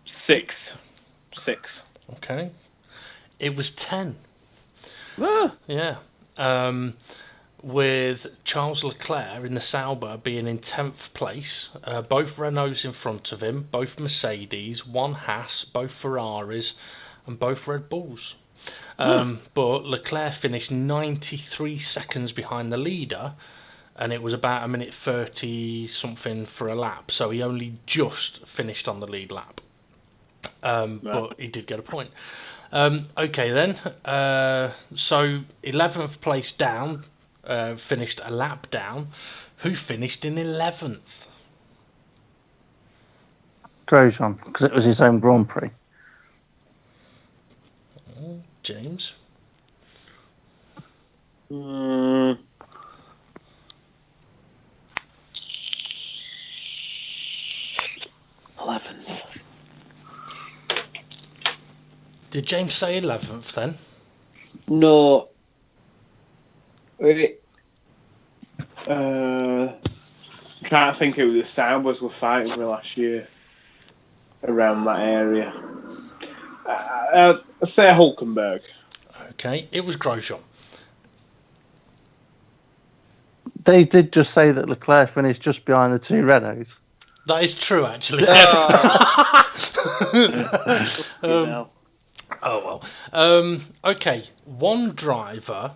6. Okay. It was 10. Ah. Yeah. With Charles Leclerc in the Sauber being in 10th place, both Renaults in front of him, both Mercedes, one Haas, both Ferraris, and both Red Bulls. But Leclerc finished 93 seconds behind the leader, and it was about 1:30 something for a lap, so he only just finished on the lead lap. But he did get a point. Okay then, so 11th place down, finished a lap down. Who finished in 11th? Grosjean, because it was his own Grand Prix. James? 11th. Did James say 11th then? No. Wait. Trying to think who the Saubers were fighting with last year around that area. I'll say Hulkenberg. Okay, it was Grosjean. They did just say that Leclerc finished just behind the 2 Renaults. That is true, actually. Oh well. Okay, one driver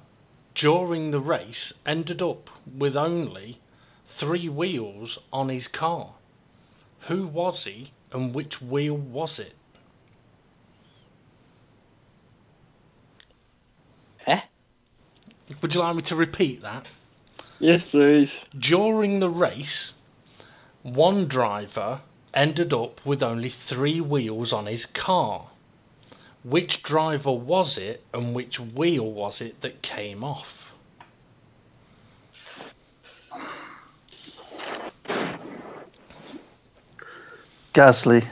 during the race ended up with only 3 wheels on his car. Who was he, and which wheel was it? Would you like me to repeat that? Yes, please. During the race, one driver ended up with only 3 wheels on his car. Which driver was it, and which wheel was it that came off? Gasly.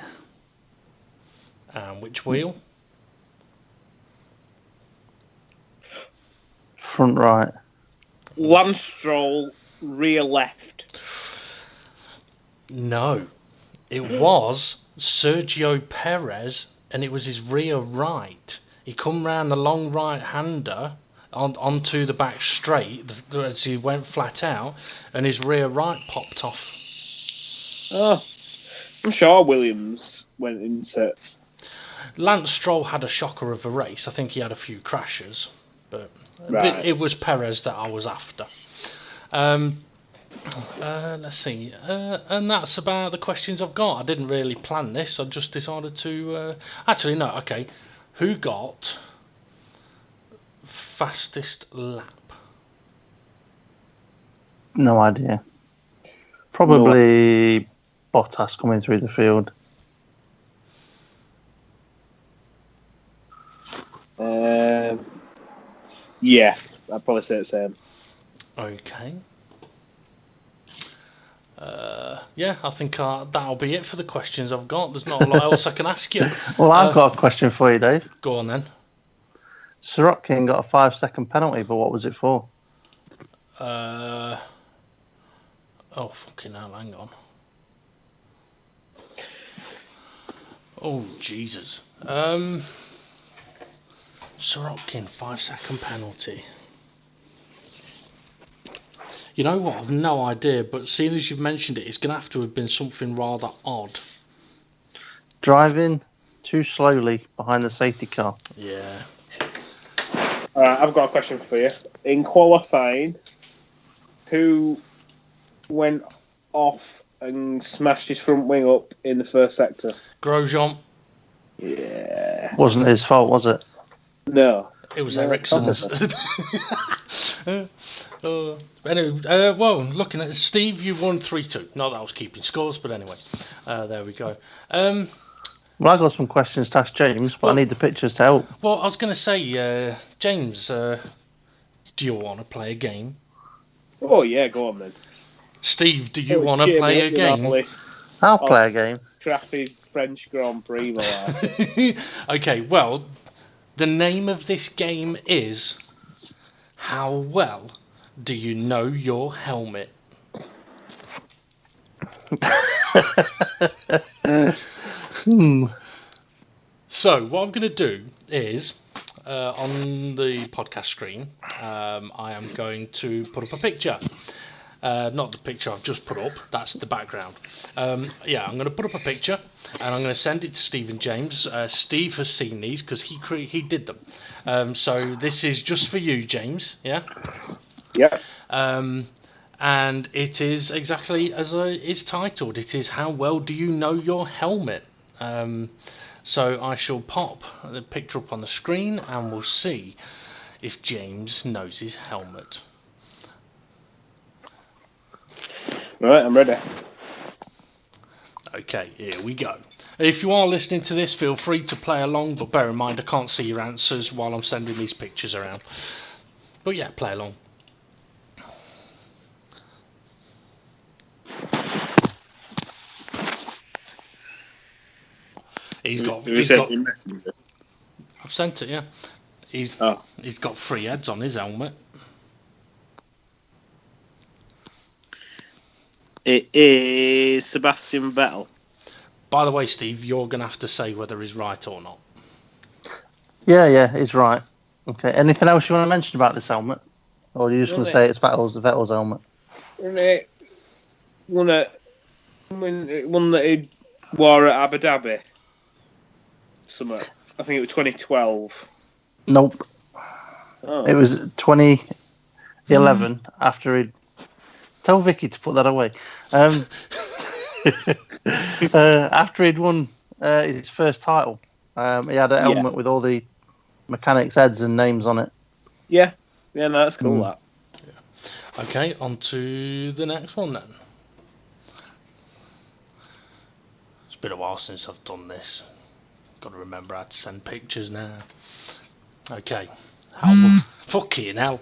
And which wheel? Front right. Lance Stroll, rear left. No, it was Sergio Perez, and it was his rear right. He come round the long right-hander onto the back straight as he went flat out, and his rear right popped off. Oh, I'm sure Williams went into. Lance Stroll had a shocker of a race. I think he had a few crashes, but Right. it was Perez that I was after. Let's see, and that's about the questions I've got. I didn't really plan this. I just decided to. Actually, no. Okay, who got fastest lap? No idea. Probably Bottas coming through the field. Yeah, I'd probably say the same. Okay. Yeah, I think that'll be it for the questions I've got. There's not a lot else I can ask you. Well, I've got a question for you, Dave. Go on then. Sorokin got a 5-second penalty, but what was it for? Oh, fucking hell, hang on. Oh, Jesus. Sorokin, 5-second penalty. You know what? I've no idea, but seeing as you've mentioned it, it's going to have been something rather odd. Driving too slowly behind the safety car. Yeah. Alright, I've got a question for you. In qualifying, who went off and smashed his front wing up in the first sector? Grosjean. Yeah. Wasn't his fault, was it? No. It was No, Ericsson's. Anyway, well, looking at Steve, you won 3-2. Not that I was keeping scores, but anyway, there we go. Well, I got some questions to ask James, but I need the pictures to help. Well, I was going to say, James, do you want to play a game? Oh, yeah, go on then. Steve, do you want to play a game? I'll play a game. Crappy French Grand Prix, Okay, well, the name of this game is How Well Do You Know Your Helmet? So, what I'm going to do is, on the podcast screen, I am going to put up a picture. Not the picture I've just put up, that's the background. Yeah, I'm going to put up a picture and I'm going to send it to Steve and James. Steve has seen these because he did them. So this is just for you, James, yeah? Yeah. And it is exactly as it's titled. It is How Well Do You Know Your Helmet? So I shall pop the picture up on the screen and we'll see if James knows his helmet. Right, I'm ready. Okay, here we go. If you are listening to this, feel free to play along, but bear in mind I can't see your answers while I'm sending these pictures around. But yeah, play along. I've sent it, yeah. He's got 3 heads on his helmet. It is Sebastian Vettel. By the way, Steve, you're going to have to say whether he's right or not. Yeah, he's right. Okay, anything else you want to mention about this helmet? Or are you just going to say it's Vettel's helmet? One that he wore at Abu Dhabi. I think it was 2012. Nope. Oh. It was 2011 after he'd... Tell Vicky to put that away. After he'd won his first title, he had a helmet with all the mechanics' heads and names on it. Yeah, no, that's cool. That. Yeah. Okay, on to the next one then. It's been a while since I've done this. Got to remember how to send pictures now. Okay. Fucking hell.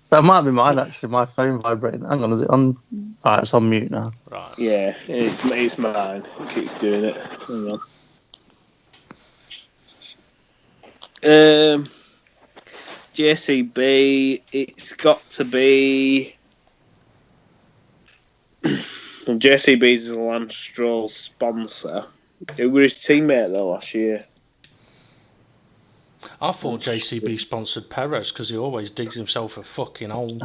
That might be mine, actually. My phone vibrating. Hang on, is it on? Alright, it's on mute now. Right. Yeah, it's mine. It keeps doing it. Hang on. JCB, it's got to be... JCB's a Lance Stroll sponsor. Who was his teammate though last year? I thought JCB sponsored Perez because he always digs himself a fucking hole.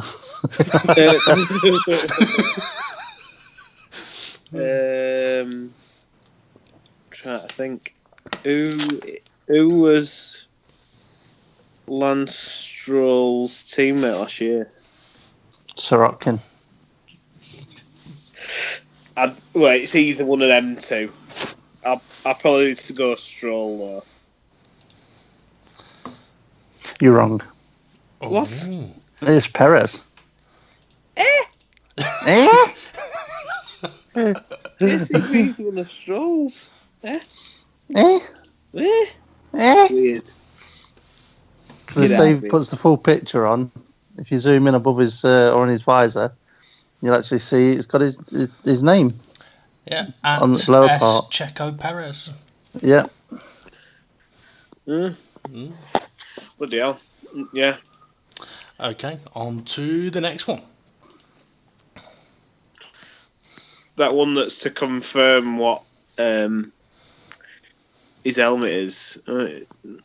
Trying to think. Who was Lance Stroll's teammate last year? Sorokin. It's either one of them two. I'll probably need to go Stroll though. You're wrong. Oh. What? It's Perez. JCB's one of Stroll's. Weird. Because if Dave puts the full picture on, if you zoom in above his or on his visor, you'll actually see it's got his name. Yeah, on the lower part. Checo Perez. Yeah. Bloody hell. Yeah. Okay, on to the next one. That one that's to confirm what his helmet is. I'm going to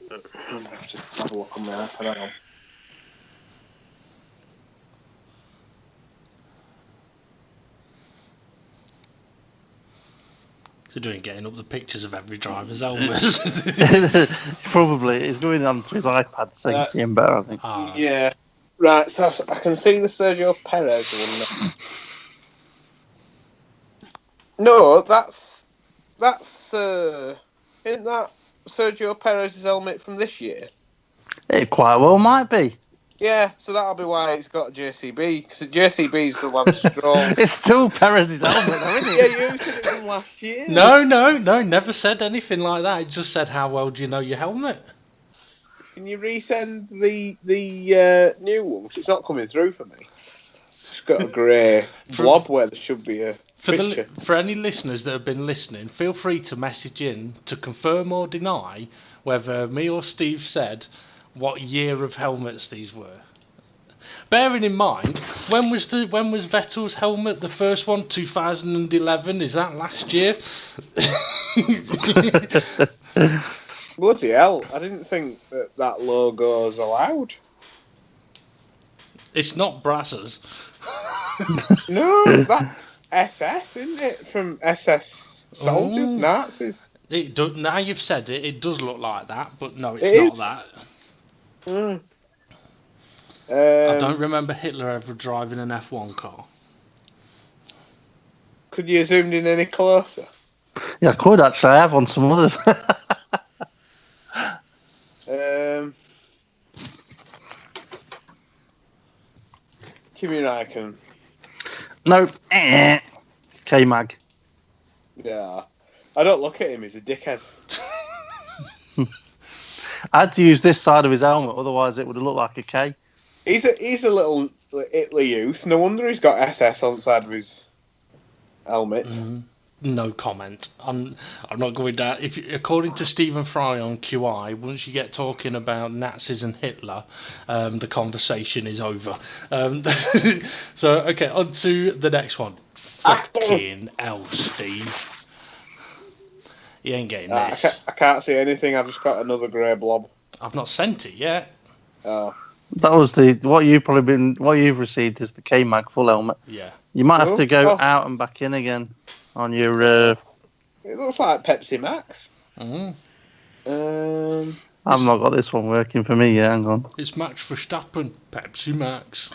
have to have a look on my iPad. Hang on. So doing getting up the pictures of every driver's helmet. He's going onto his iPad so you can see him better, I think. Yeah. Right, so I can see the Sergio Perez one. No, that's isn't that Sergio Perez's helmet from this year? It quite well might be. Yeah, so that'll be why it's got JCB, because JCB's the one strong. It's still Perez's helmet, though, isn't it? Yeah, you said it from last year. No, never said anything like that. It just said, how well do you know your helmet? Can you resend the new one? Because it's not coming through for me. It's got a grey blob where there should be a picture. For any listeners that have been listening, feel free to message in to confirm or deny whether me or Steve said what year of helmets these were. Bearing in mind, when was Vettel's helmet the first one? 2011. Is that last year? Bloody hell! I didn't think that logo was allowed. It's not Brazzers. No, that's SS, isn't it? From SS soldiers, Nazis. Now you've said it, it does look like that, but no, it's not that. I don't remember Hitler ever driving an F1 car. Could you have zoomed in any closer? Yeah, I could actually. I have on some others. Kimi Räikkönen. No. K-Mag. Yeah. I don't look at him, he's a dickhead. I had to use this side of his helmet, otherwise it would have looked like a K. He's a little Italy youth. No wonder he's got SS on the side of his helmet. No comment. I'm not going down. According to Stephen Fry on QI, once you get talking about Nazis and Hitler, the conversation is over. So okay, on to the next one. Fucking hell, Steve. You ain't getting this. I can't see anything. I've just got another grey blob. I've not sent it yet. Oh. That was what you've received is the K-Mag full helmet. Yeah. You might have to go out and back in again on your. It looks like Pepsi Max. I've not got this one working for me yet. Hang on. It's Max Verstappen, Pepsi Max.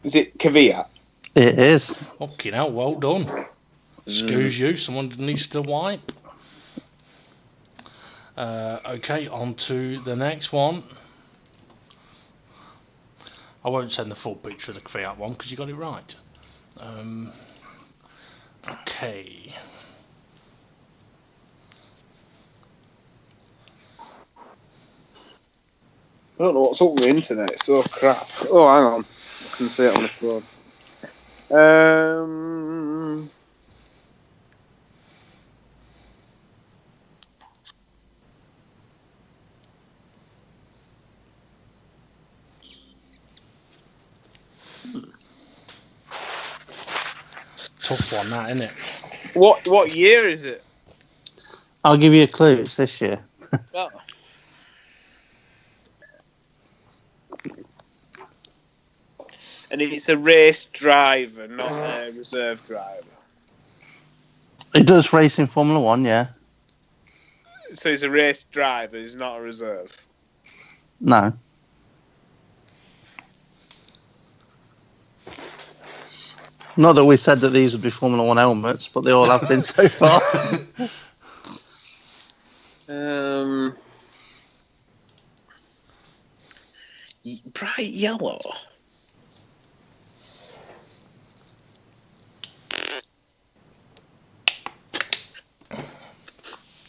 Is it Kvyat? It is. Fucking hell, well done. Excuse you, someone needs to wipe. Okay, on to the next one. I won't send the full picture of the Kvyat one because you got it right. Okay. I don't know what's up with the internet, it's so crap. Oh, hang on. I can see it on the phone. Tough one, that, isn't it? What year is it? I'll give you a clue. It's this year. Oh. And it's a race driver, not a reserve driver. It does race in Formula 1, yeah. So he's a race driver, he's not a reserve. No. Not that we said that these would be Formula 1 helmets, but they all have been so far. Bright yellow.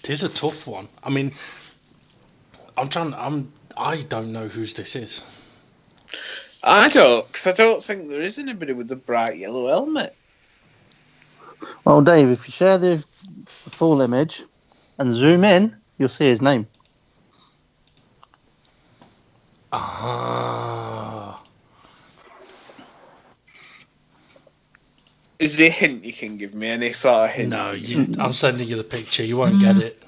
It is a tough one. I mean, I don't know whose this is. I don't, because I don't think there is anybody with a bright yellow helmet. Well, Dave, if you share the full image and zoom in, you'll see his name. Ah. Is there a hint you can give me? Any sort of hint? No, I'm sending you the picture. You won't get it.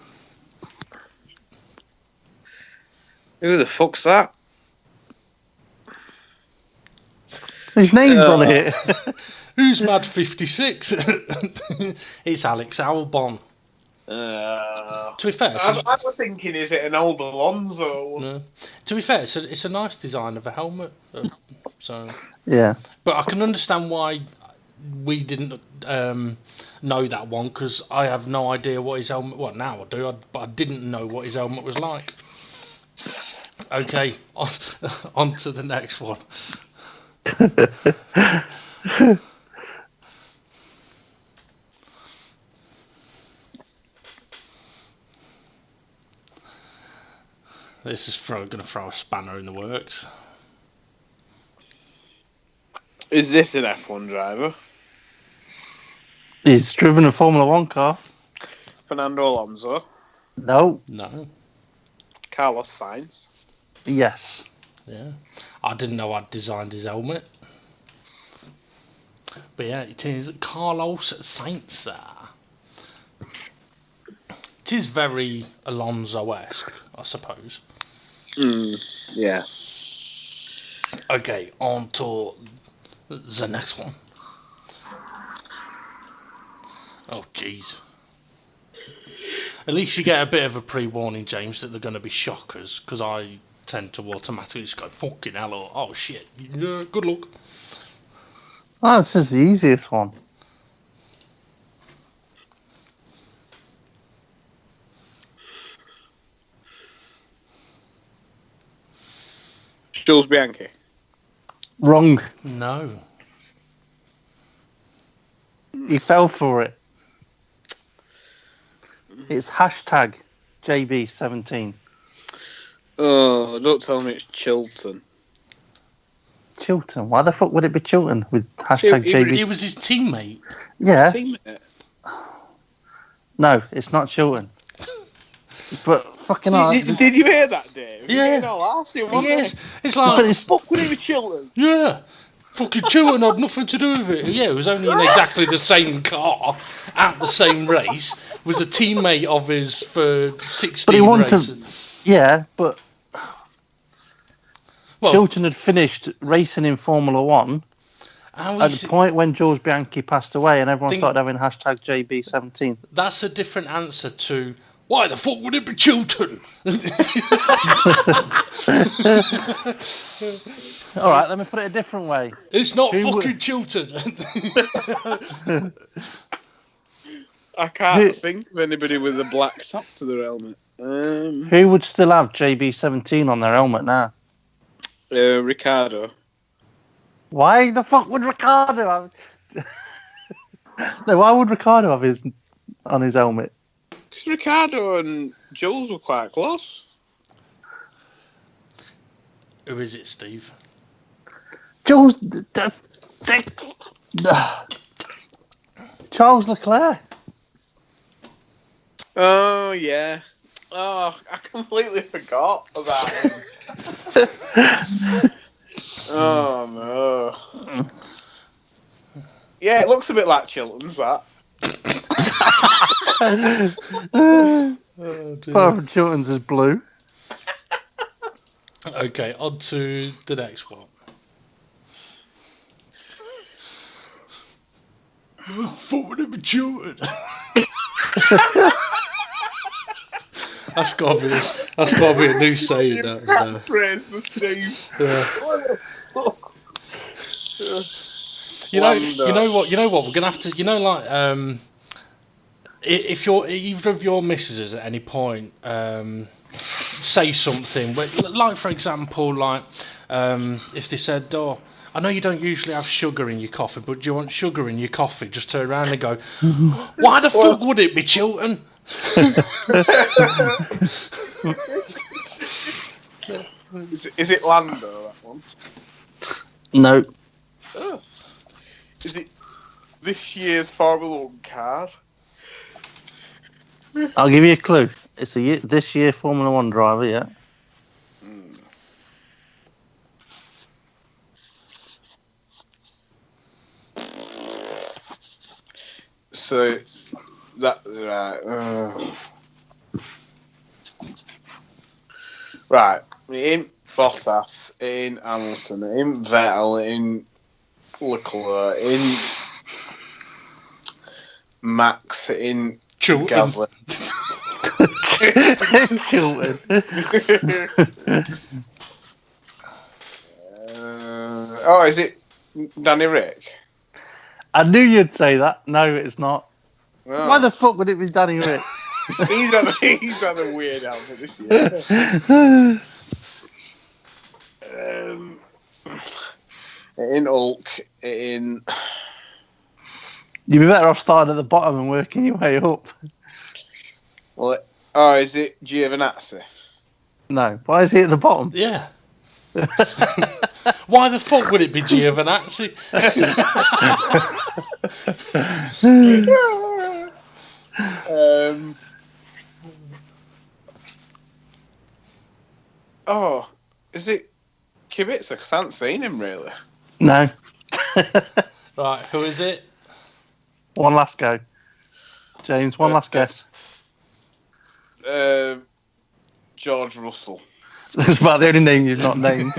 Who the fuck's that? His name's on it. Who's Mad 56? It's Alex Albon. To be fair, I was thinking, is it an old Alonso? No. To be fair, it's a nice design of a helmet. So Yeah. But I can understand why we didn't know that one, because I have no idea what his helmet. Well, now I do, but I didn't know what his helmet was like. Okay, on to the next one. This is going to throw a spanner in the works. Is this an F1 driver? He's driven a Formula 1 car. Fernando Alonso? No. No. Carlos Sainz? Yes. Yeah. I didn't know I'd designed his helmet. But yeah, it is Carlos Sainz. It is very Alonso-esque, I suppose. Yeah. Okay, on to the next one. Oh, jeez. At least you get a bit of a pre-warning, James, that they're going to be shockers, because I tend to automatically just go, fucking hell, or, oh shit, yeah, good luck. Oh, this is the easiest one. Jules Bianchi? Wrong. No. He fell for it. It's hashtag JB17. Oh, don't tell me it's Chilton. Chilton. Why the fuck would it be Chilton with hashtag JB? He was his teammate. Yeah. Teammate. No, it's not Chilton. But fucking hell. Did you hear that, Dave? Yeah. You're all arsey, wasn't Yes. it? It's like, Fuck with him with Chilton. yeah. Fucking Chilton had nothing to do with it. Yeah, it was only in exactly the same car at the same race. Was a teammate of his for 16 But he wanted races. to. Yeah, but Well, Chilton had finished racing in Formula 1 how at is the it- point when Jules Bianchi passed away and everyone Think- started having hashtag JB17. That's a different answer to why the fuck would it be Chilton? All right, let me put it a different way. It's not Who fucking would- Chilton. I can't think of anybody with a black top to their helmet. Who would still have JB17 on their helmet now? Ricardo. Why the fuck would Ricardo have... No, why would Ricardo have his on his helmet? Because Ricardo and Jules were quite close. Who is it, Steve? Jules... Charles Leclerc. Oh, yeah. Oh, I completely forgot about him. Oh, no. Yeah, it looks a bit like Chilton's, that. Apart from Chilton's is blue. Okay, on to the next one. Who the fuck would it be Chilton? That's got to be a new saying. That, Praise for Steve. You know what? We're gonna have to. If either of your missuses at any point say something, like for example, if they said, "Oh, I know you don't usually have sugar in your coffee, but do you want sugar in your coffee?" Just turn around and go, "Why the fuck would it be Chilton?" Is it Lando, that one? No. Oh. Is it this year's Formula 1 card? I'll give you a clue. It's this year Formula 1 driver, yeah. So that right. In Bottas, in Hamilton, in Vettel, in Leclerc, in Max, in Gasly. Chilton. Is it Danny Rick? I knew you'd say that. No, it's not. Oh. Why the fuck would it be Danny Rick? he's had a weird outfit this year. In Hulk, in... You'd be better off starting at the bottom and working your way up. Well, is it Giovinazzi? No. Why is he at the bottom? Yeah. Why the fuck would it be Giovinazzi? Is it Kubica? Because I haven't seen him really. No. Right, who is it? One last go. James, one last guess. George Russell. That's about the only name you've not named.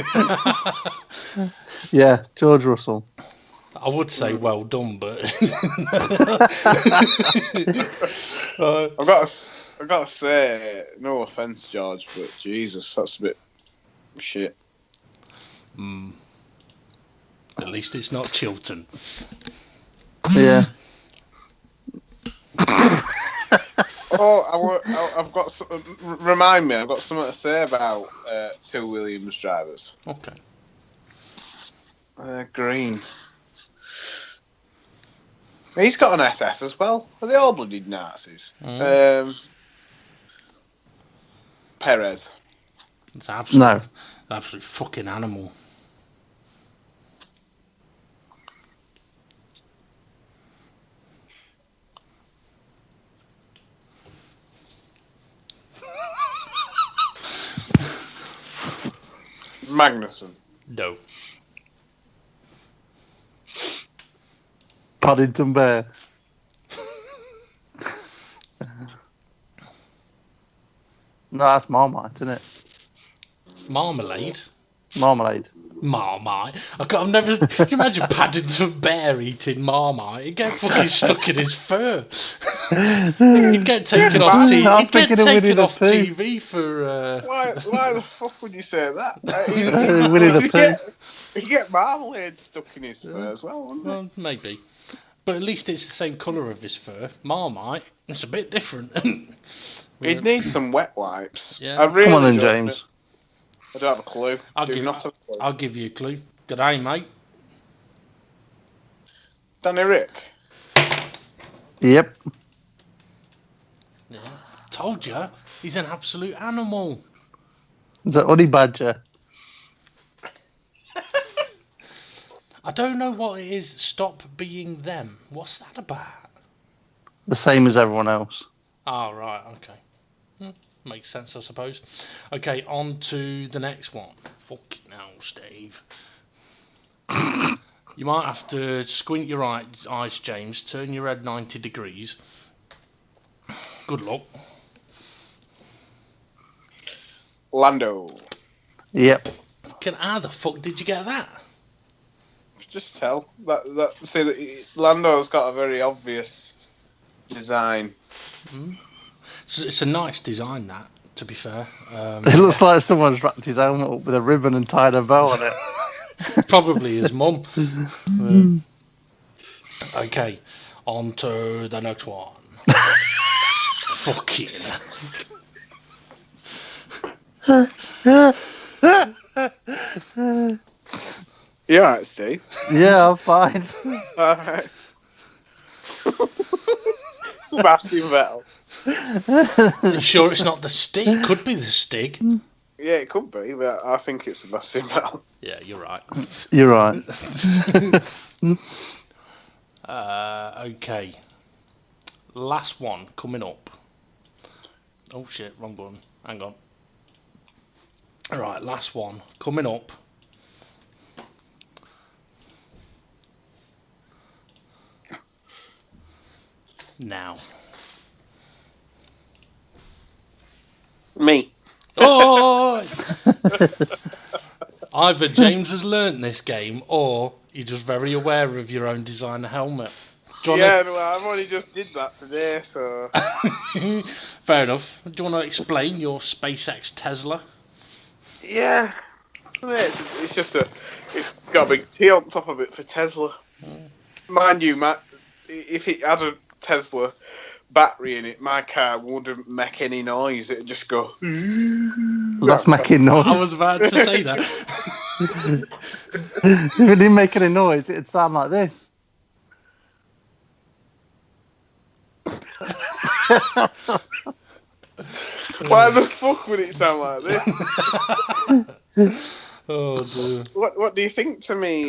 Yeah, George Russell. I would say well done, but I've got to say, no offence, George, but Jesus, that's a bit shit. At least it's not Chilton. Yeah. I've got some, remind me. I've got something to say about two Williams drivers. Okay. Green. He's got an SS as well. Are they all bloody Nazis? Perez. It's absolute, No. absolute fucking animal. Magnussen. No. Paddington Bear. No, that's Marmite, isn't it? Marmalade? Marmalade. Marmite? I've never... Can you imagine Paddington Bear eating Marmite? He'd get fucking stuck in his fur. He'd get taken off TV. He'd get taken off TV for... Why the fuck would you say that? Winnie the Pooh. He'd get marmalade stuck in his fur as well, wouldn't he? Well, maybe. But at least it's the same colour of his fur. Marmite, it's a bit different. He'd need some wet wipes. Yeah. I really Come on then, don't James. I don't have a clue. I'll give you a clue. G'day, mate. Danny Rick. Yep. Yeah. Told you, he's an absolute animal. Is that Honey Badger? I don't know what it is. Stop being them. What's that about? The same as everyone else. Oh, right. Okay. Makes sense, I suppose. Okay, on to the next one. Fucking hell, Steve. You might have to squint your eyes, James. Turn your head 90 degrees. Good luck. Lando. Yep. How the fuck did you get that? Just tell that. See that Lando's got a very obvious design. It's a nice design, that, to be fair. It looks like someone's wrapped his helmet up with a ribbon and tied a bow on it. Probably his mum. Okay, on to the next one. Fucking. You alright, Steve? Yeah, I'm fine. Alright. Sebastian Vettel. Are you sure it's not the Stig? Could be the Stig. Yeah, it could be, but I think it's Sebastian Vettel. Yeah, you're right. You're right. Okay. Last one coming up. Oh shit, wrong button. Hang on. Alright, last one coming up. Now. Me. Oh! Either James has learnt this game, or you're just very aware of your own designer helmet. Yeah, no, I've only just did that today, so... Fair enough. Do you want to explain your SpaceX Tesla? Yeah. It's just it's got a big T on top of it for Tesla. Mind you, Matt, if it had a Tesla battery in it, my car wouldn't make any noise. It'd just go... That's making noise. I was about to say that. If it didn't make any noise, it'd sound like this. Why the fuck would it sound like this? Oh dear. What do you think to me,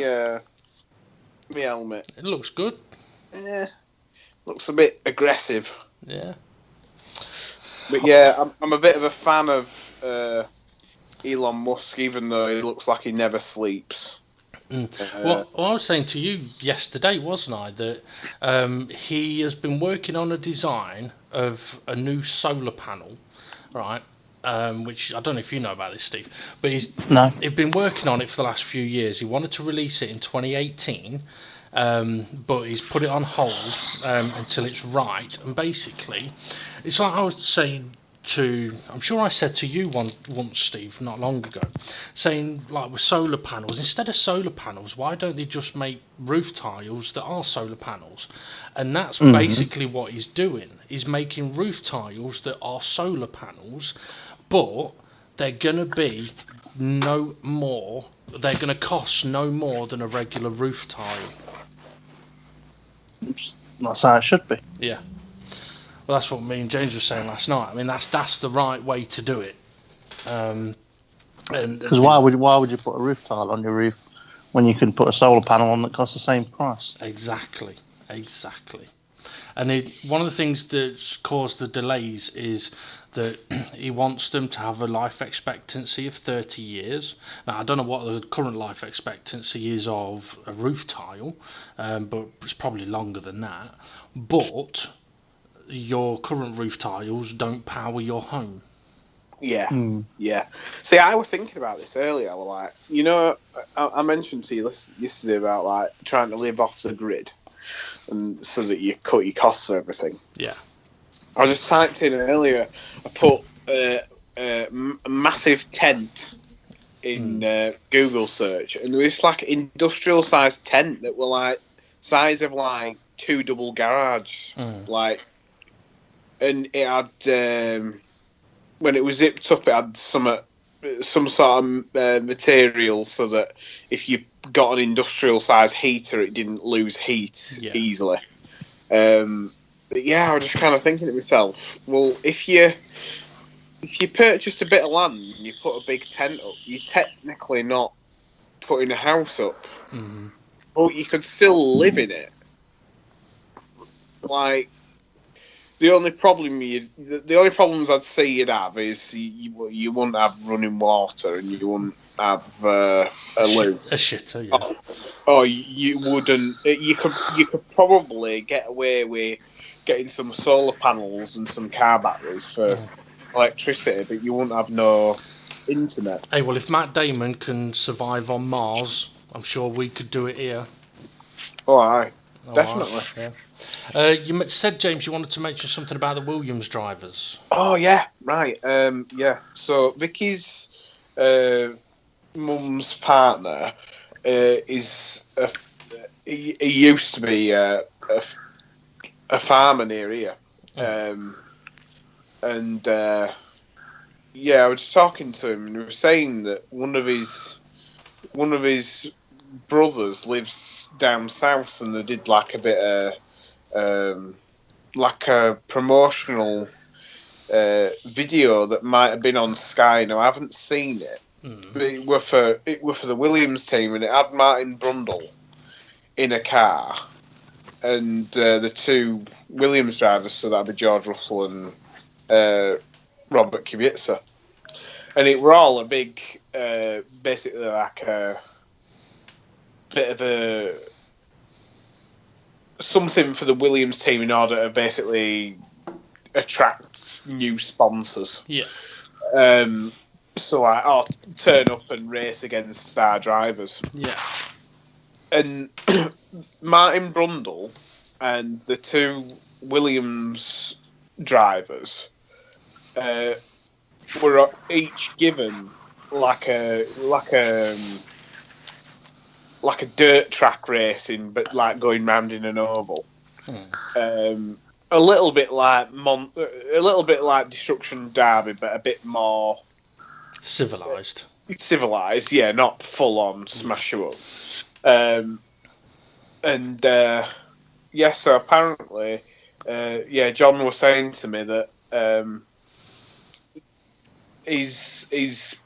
me helmet? It looks good. Yeah, looks a bit aggressive. Yeah. But yeah, I'm a bit of a fan of Elon Musk, even though he looks like he never sleeps. Well, I was saying to you yesterday, wasn't I, that he has been working on a design of a new solar panel, right? Which I don't know if you know about this, Steve, but he's been working on it for the last few years. He wanted to release it in 2018, but he's put it on hold until it's right. And basically, it's like I was saying I'm sure I said to you once, Steve, not long ago, saying like with solar panels, instead of solar panels, why don't they just make roof tiles that are solar panels? And that's basically what he's doing. He's making roof tiles that are solar panels, but they're going to be no more, they're going to cost no more than a regular roof tile. That's how it should be. Yeah. Well, that's what me and James were saying last night. I mean, that's the right way to do it. Because why would you put a roof tile on your roof when you can put a solar panel on that costs the same price? Exactly. And one of the things that's caused the delays is that he wants them to have a life expectancy of 30 years. Now, I don't know what the current life expectancy is of a roof tile, but it's probably longer than that. But your current roof tiles don't power your home. Yeah. See, I was thinking about this earlier. I was like, you know, I mentioned to you yesterday about like trying to live off the grid, and so that you cut your costs of everything. Yeah. I just typed in earlier. I put a massive tent in Google search, and there was like industrial sized tent that were like size of like 2 double garage, like. And it had, when it was zipped up, it had some sort of material so that if you got an industrial size heater, it didn't lose heat easily. But yeah, I was just kind of thinking to myself, well, if you purchased a bit of land and you put a big tent up, you're technically not putting a house up, but you could still live in it. Like. The only problems I'd say you'd have is you wouldn't have running water and you wouldn't have a loo. A shitter, yeah. Or you wouldn't. You could probably get away with getting some solar panels and some car batteries for electricity, but you wouldn't have no internet. Hey, well, if Matt Damon can survive on Mars, I'm sure we could do it here. Oh, aye. Definitely. Yeah. You said, James, you wanted to mention something about the Williams drivers. Oh yeah, right. Yeah. So Vicky's mum's partner is he used to be a farmer near here, and yeah, I was talking to him and he was saying that one of his brothers lives down south, and they did like a bit of like a promotional video that might have been on Sky. Now I haven't seen it, but it were for the Williams team, and it had Martin Brundle in a car, and the two Williams drivers, so that'd be George Russell and Robert Kubica, and it were all a big, basically like a bit of a something for the Williams team in order to basically attract new sponsors. Yeah. So like, turn up and race against star drivers. Yeah. And Martin Brundle and the two Williams drivers were each given like a dirt track racing, but like going round in an oval. A little bit like Destruction Derby, but a bit more civilized. Civilized, yeah, not full on smash you up. So apparently, John was saying to me that his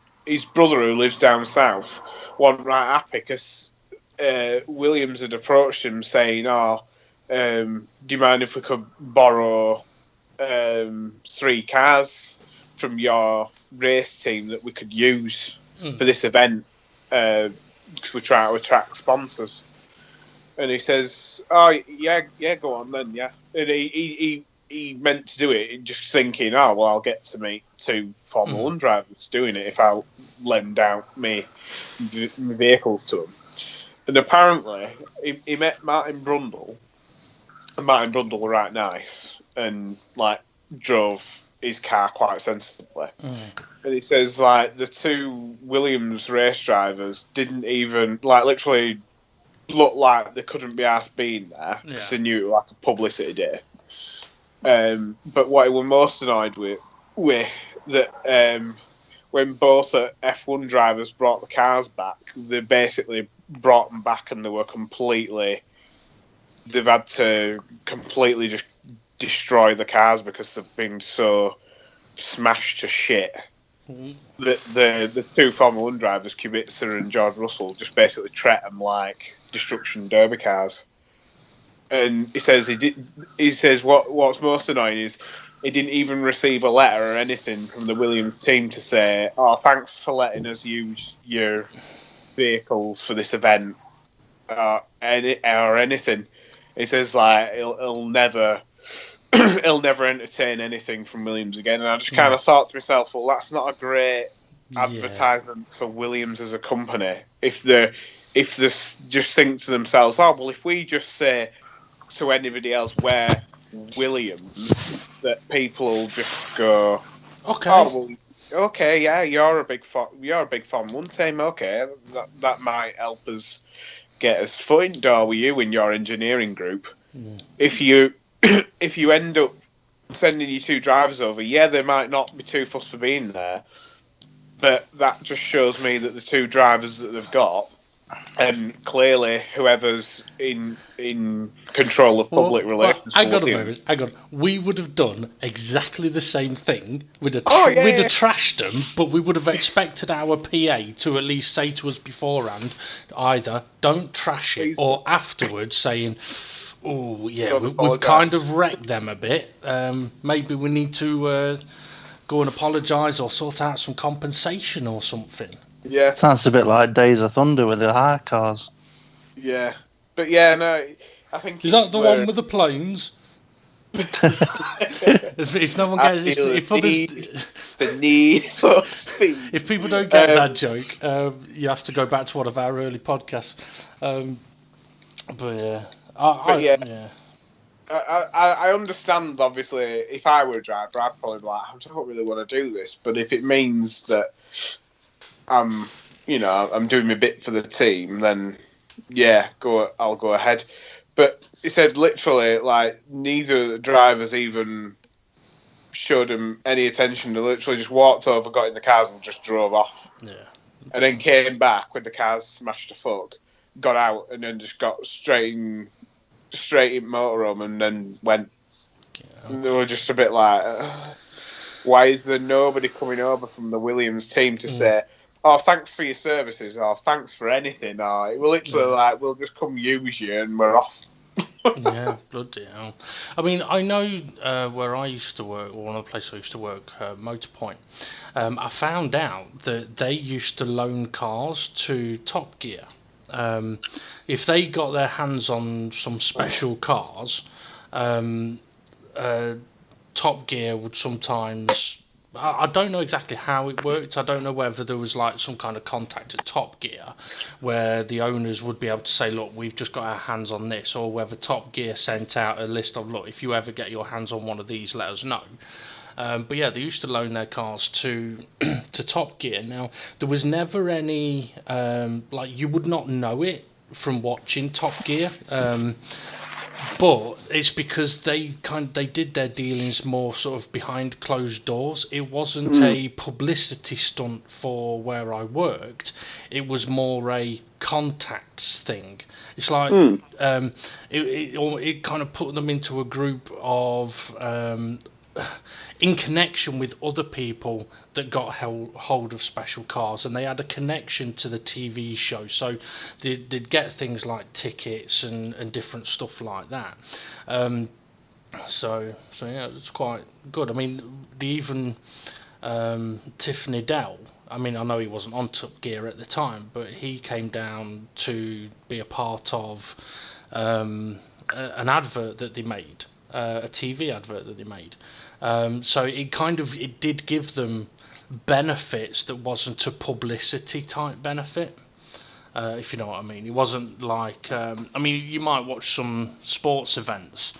brother who lives down south wasn't right happy because Williams had approached him saying, do you mind if we could borrow 3 cars from your race team that we could use for this event because we're trying to attract sponsors? And he says, yeah, go on then, yeah. And he meant to do it just thinking, I'll get to meet 2 Formula 1 drivers doing it if I'll lend out my vehicles to them. And apparently, he met Martin Brundle, and Martin Brundle were right nice, and like drove his car quite sensibly. And he says like the 2 Williams race drivers didn't even literally look like they couldn't be asked being there because they knew it was like a publicity day. But what he was most annoyed with that when both F1 drivers brought the cars back, they basically brought them back and they've had to completely just destroy the cars because they've been so smashed to shit. That the 2 Formula 1 drivers, Kubica and George Russell, just basically treat them like Destruction Derby cars. And he says what's most annoying is he didn't even receive a letter or anything from the Williams team to say, thanks for letting us use your vehicles for this event or anything. He says like he'll never entertain anything from Williams again. And I just kind of thought to myself, well, that's not a great advertisement for Williams as a company. If they just think to themselves, if we just say to anybody else we're Williams, that people will just go, okay, yeah, you're a big Formula 1 team. Okay, that might help us get us foot in the door with you in your engineering group. If you end up sending your 2 drivers over, they might not be too fussed for being there, but that just shows me that the 2 drivers that they've got, and clearly whoever's in control of public relations. Hang on. We would have done exactly the same thing. We'd have trashed them, but we would have expected our PA to at least say to us beforehand, either don't trash it, or afterwards saying, we've kind of wrecked them a bit. Maybe we need to go and apologise or sort out some compensation or something. Yeah. Sounds a bit like Days of Thunder with the hire cars. Yeah. But I think... Is that the one with the planes? if no one gets the need for speed. If people don't get that joke, you have to go back to one of our early podcasts. I understand, obviously, if I were a driver, I'd probably be like, I don't really want to do this. But if it means that I'm doing my bit for the team, then I'll go ahead. But he said literally, like, neither of the drivers even showed him any attention. They literally just walked over, got in the cars, and just drove off. Yeah. And then came back with the cars smashed to fuck, got out, and then just got straight in motorhome, and then went They were just a bit like, why is there nobody coming over from the Williams team to say, oh, thanks for your services, or thanks for anything, or we're literally like, we'll just come use you and we're off. Yeah, bloody hell. I mean, I know where I used to work, or one of the places I used to work, Motorpoint. I found out that they used to loan cars to Top Gear. If they got their hands on some special cars, Top Gear would sometimes. I don't know exactly how it worked. I don't know whether there was like some kind of contact at Top Gear where the owners would be able to say, look, we've just got our hands on this, or whether Top Gear sent out a list of, look, if you ever get your hands on one of these, let us know. But yeah, they used to loan their cars to to Top Gear. Now, there was never any, like, you would not know it from watching Top Gear. But it's because they did their dealings more sort of behind closed doors. It wasn't a publicity stunt for where I worked. It was more a contacts thing. It's like it kind of put them into a group of in connection with other people that got hold of special cars, and they had a connection to the TV show, so they'd get things like tickets and different stuff like that. So yeah, it's quite good. I mean, even Tiffany Dell. I mean, I know he wasn't on Top Gear at the time, but he came down to be a part of an advert that they made, a TV advert that they made. So it did give them benefits that wasn't a publicity type benefit, if you know what I mean. It wasn't like, I mean, you might watch some sports events,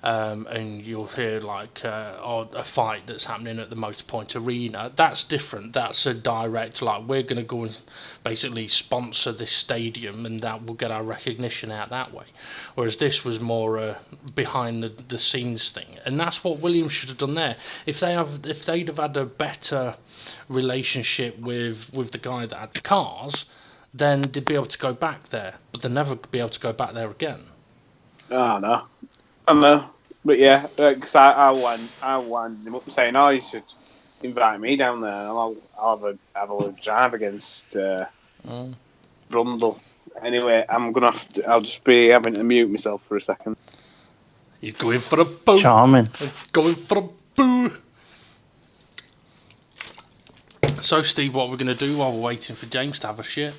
and you'll hear like a fight that's happening at the Motorpoint Arena. That's different. That's a direct, like, we're going to go and basically sponsor this stadium, and that will get our recognition out that way. Whereas this was more behind the scenes thing, and that's what Williams should have done there. If they'd have had a better relationship with the guy that had the cars, then they'd be able to go back there, but they'll never be able to go back there again. Oh, no. I know. But yeah, because I wound him up saying, oh, you should invite me down there, and I'll have a little drive against Brundle. Anyway, I'll just be having to mute myself for a second. He's going for a boo. Charming. He's going for a boo. So, Steve, what we're going to do while we're waiting for James to have a shit?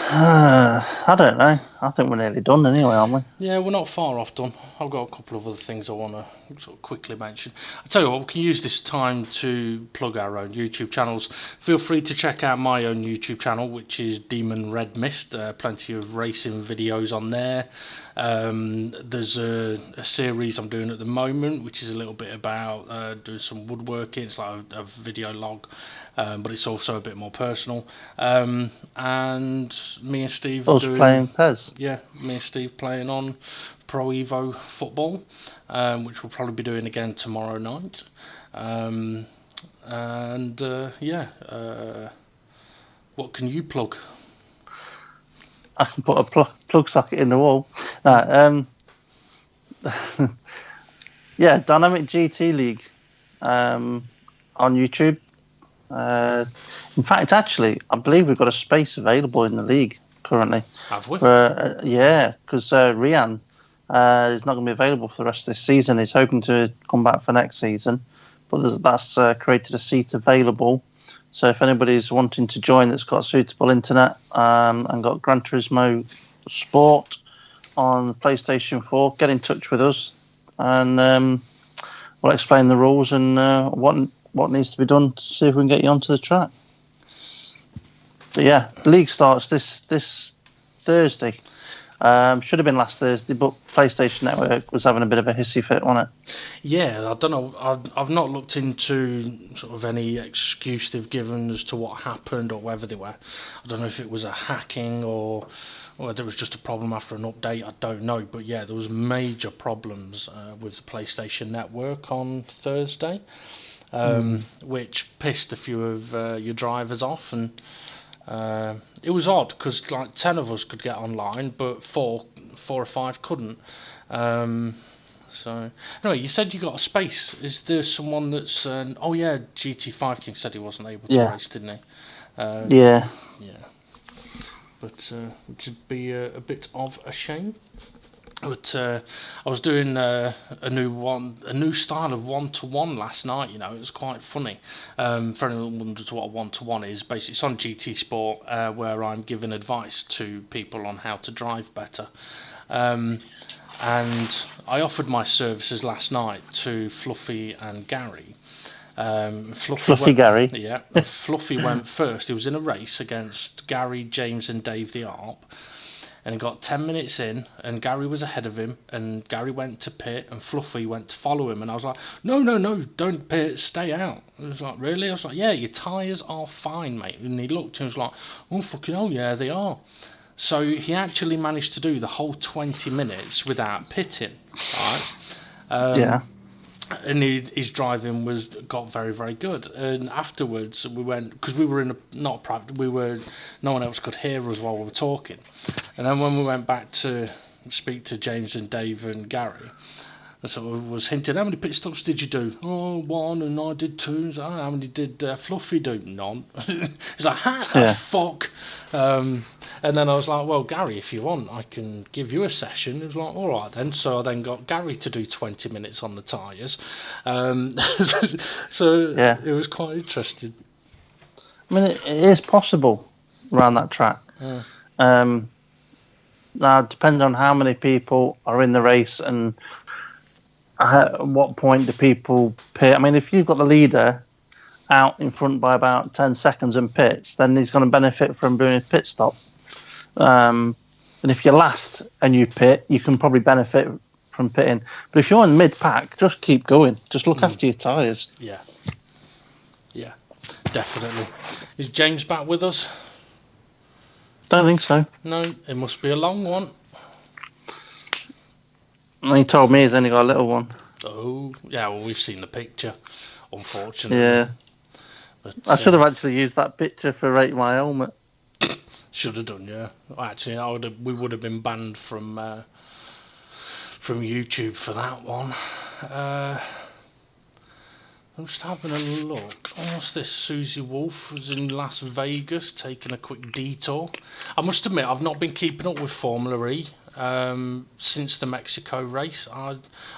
I don't know. I think we're nearly done anyway, aren't we? Yeah, we're not far off done. I've got a couple of other things I want to sort of quickly mention. I'll tell you what, we can use this time to plug our own YouTube channels. Feel free to check out my own YouTube channel, which is Demon Red Mist. Plenty of racing videos on there. There's a series I'm doing at the moment, which is a little bit about doing some woodworking. It's like a video log, but it's also a bit more personal. And me and Steve playing PES. Yeah, me and Steve playing on Pro Evo football, which we'll probably be doing again tomorrow night. What can you plug? I can put a plug socket in the wall. No, yeah, Dynamic GT League on YouTube. In fact, actually, I believe we've got a space available in the league currently. Have we? Yeah, because Rian is not going to be available for the rest of this season. He's hoping to come back for next season, but that's created a seat available. So if anybody's wanting to join that's got suitable internet and got Gran Turismo Sport on PlayStation 4, get in touch with us, and we'll explain the rules and what needs to be done to see if we can get you onto the track. But yeah, the league starts this Thursday. Should have been last Thursday, but PlayStation Network was having a bit of a hissy fit on it. Yeah, I don't know. I've not looked into sort of any excuse they've given as to what happened, or whether they were. I don't know if it was a hacking or whether it was just a problem after an update. I don't know. But yeah, there was major problems with the PlayStation Network on Thursday, which pissed a few of your drivers off, and it was odd because like 10 of us could get online, but four or five couldn't. So anyway, you said you got a space. Is there someone that's? Oh yeah, GT5 King said he wasn't able to race, didn't he? Yeah. Yeah. But which would be a bit of a shame. But I was doing a new style of 1-to-1 last night. You know, it was quite funny. For anyone who wonders what a 1-to-1 is, basically it's on GT Sport, where I'm giving advice to people on how to drive better. And I offered my services last night to Fluffy and Gary. Fluffy Gary. Yeah, Fluffy went first. He was in a race against Gary, James, and Dave the Arp. And he got 10 minutes in, and Gary was ahead of him, and Gary went to pit, and Fluffy went to follow him, and I was like, no, don't pit, stay out. He was like, really? I was like, yeah, your tyres are fine, mate. And he looked, and he was like, oh, fucking hell, yeah, they are. So he actually managed to do the whole 20 minutes without pitting, right? Yeah. And his driving got very, very good. And afterwards we went, because we were in no one else could hear us while we were talking. And then when we went back to speak to James and Dave and Gary, I sort of was hinting, how many pit stops did you do? Oh, 1, and I did 2. And like, how many did Fluffy do? None. He's like, fuck. And then I was like, well, Gary, if you want, I can give you a session. He was like, all right then. So I then got Gary to do 20 minutes on the tyres. So it was quite interesting. I mean, it is possible around that track. Now, depending on how many people are in the race and at what point do people pit. I mean, if you've got the leader out in front by about 10 seconds and pits, then he's going to benefit from doing a pit stop. And if you're last and you pit, you can probably benefit from pitting. But if you're in mid-pack, just keep going. Just look after your tyres. Yeah, definitely. Is James back with us? Don't think so. No, it must be a long one. He told me he's only got a little one. Oh, yeah, well, we've seen the picture, unfortunately. Yeah. But, I should have actually used that picture for Rate My Helmet. Should have done, yeah. Actually, we would have been banned from YouTube for that one. I'm just having a look. What's this? Susie Wolf was in Las Vegas taking a quick detour. I must admit, I've not been keeping up with Formula E since the Mexico race. I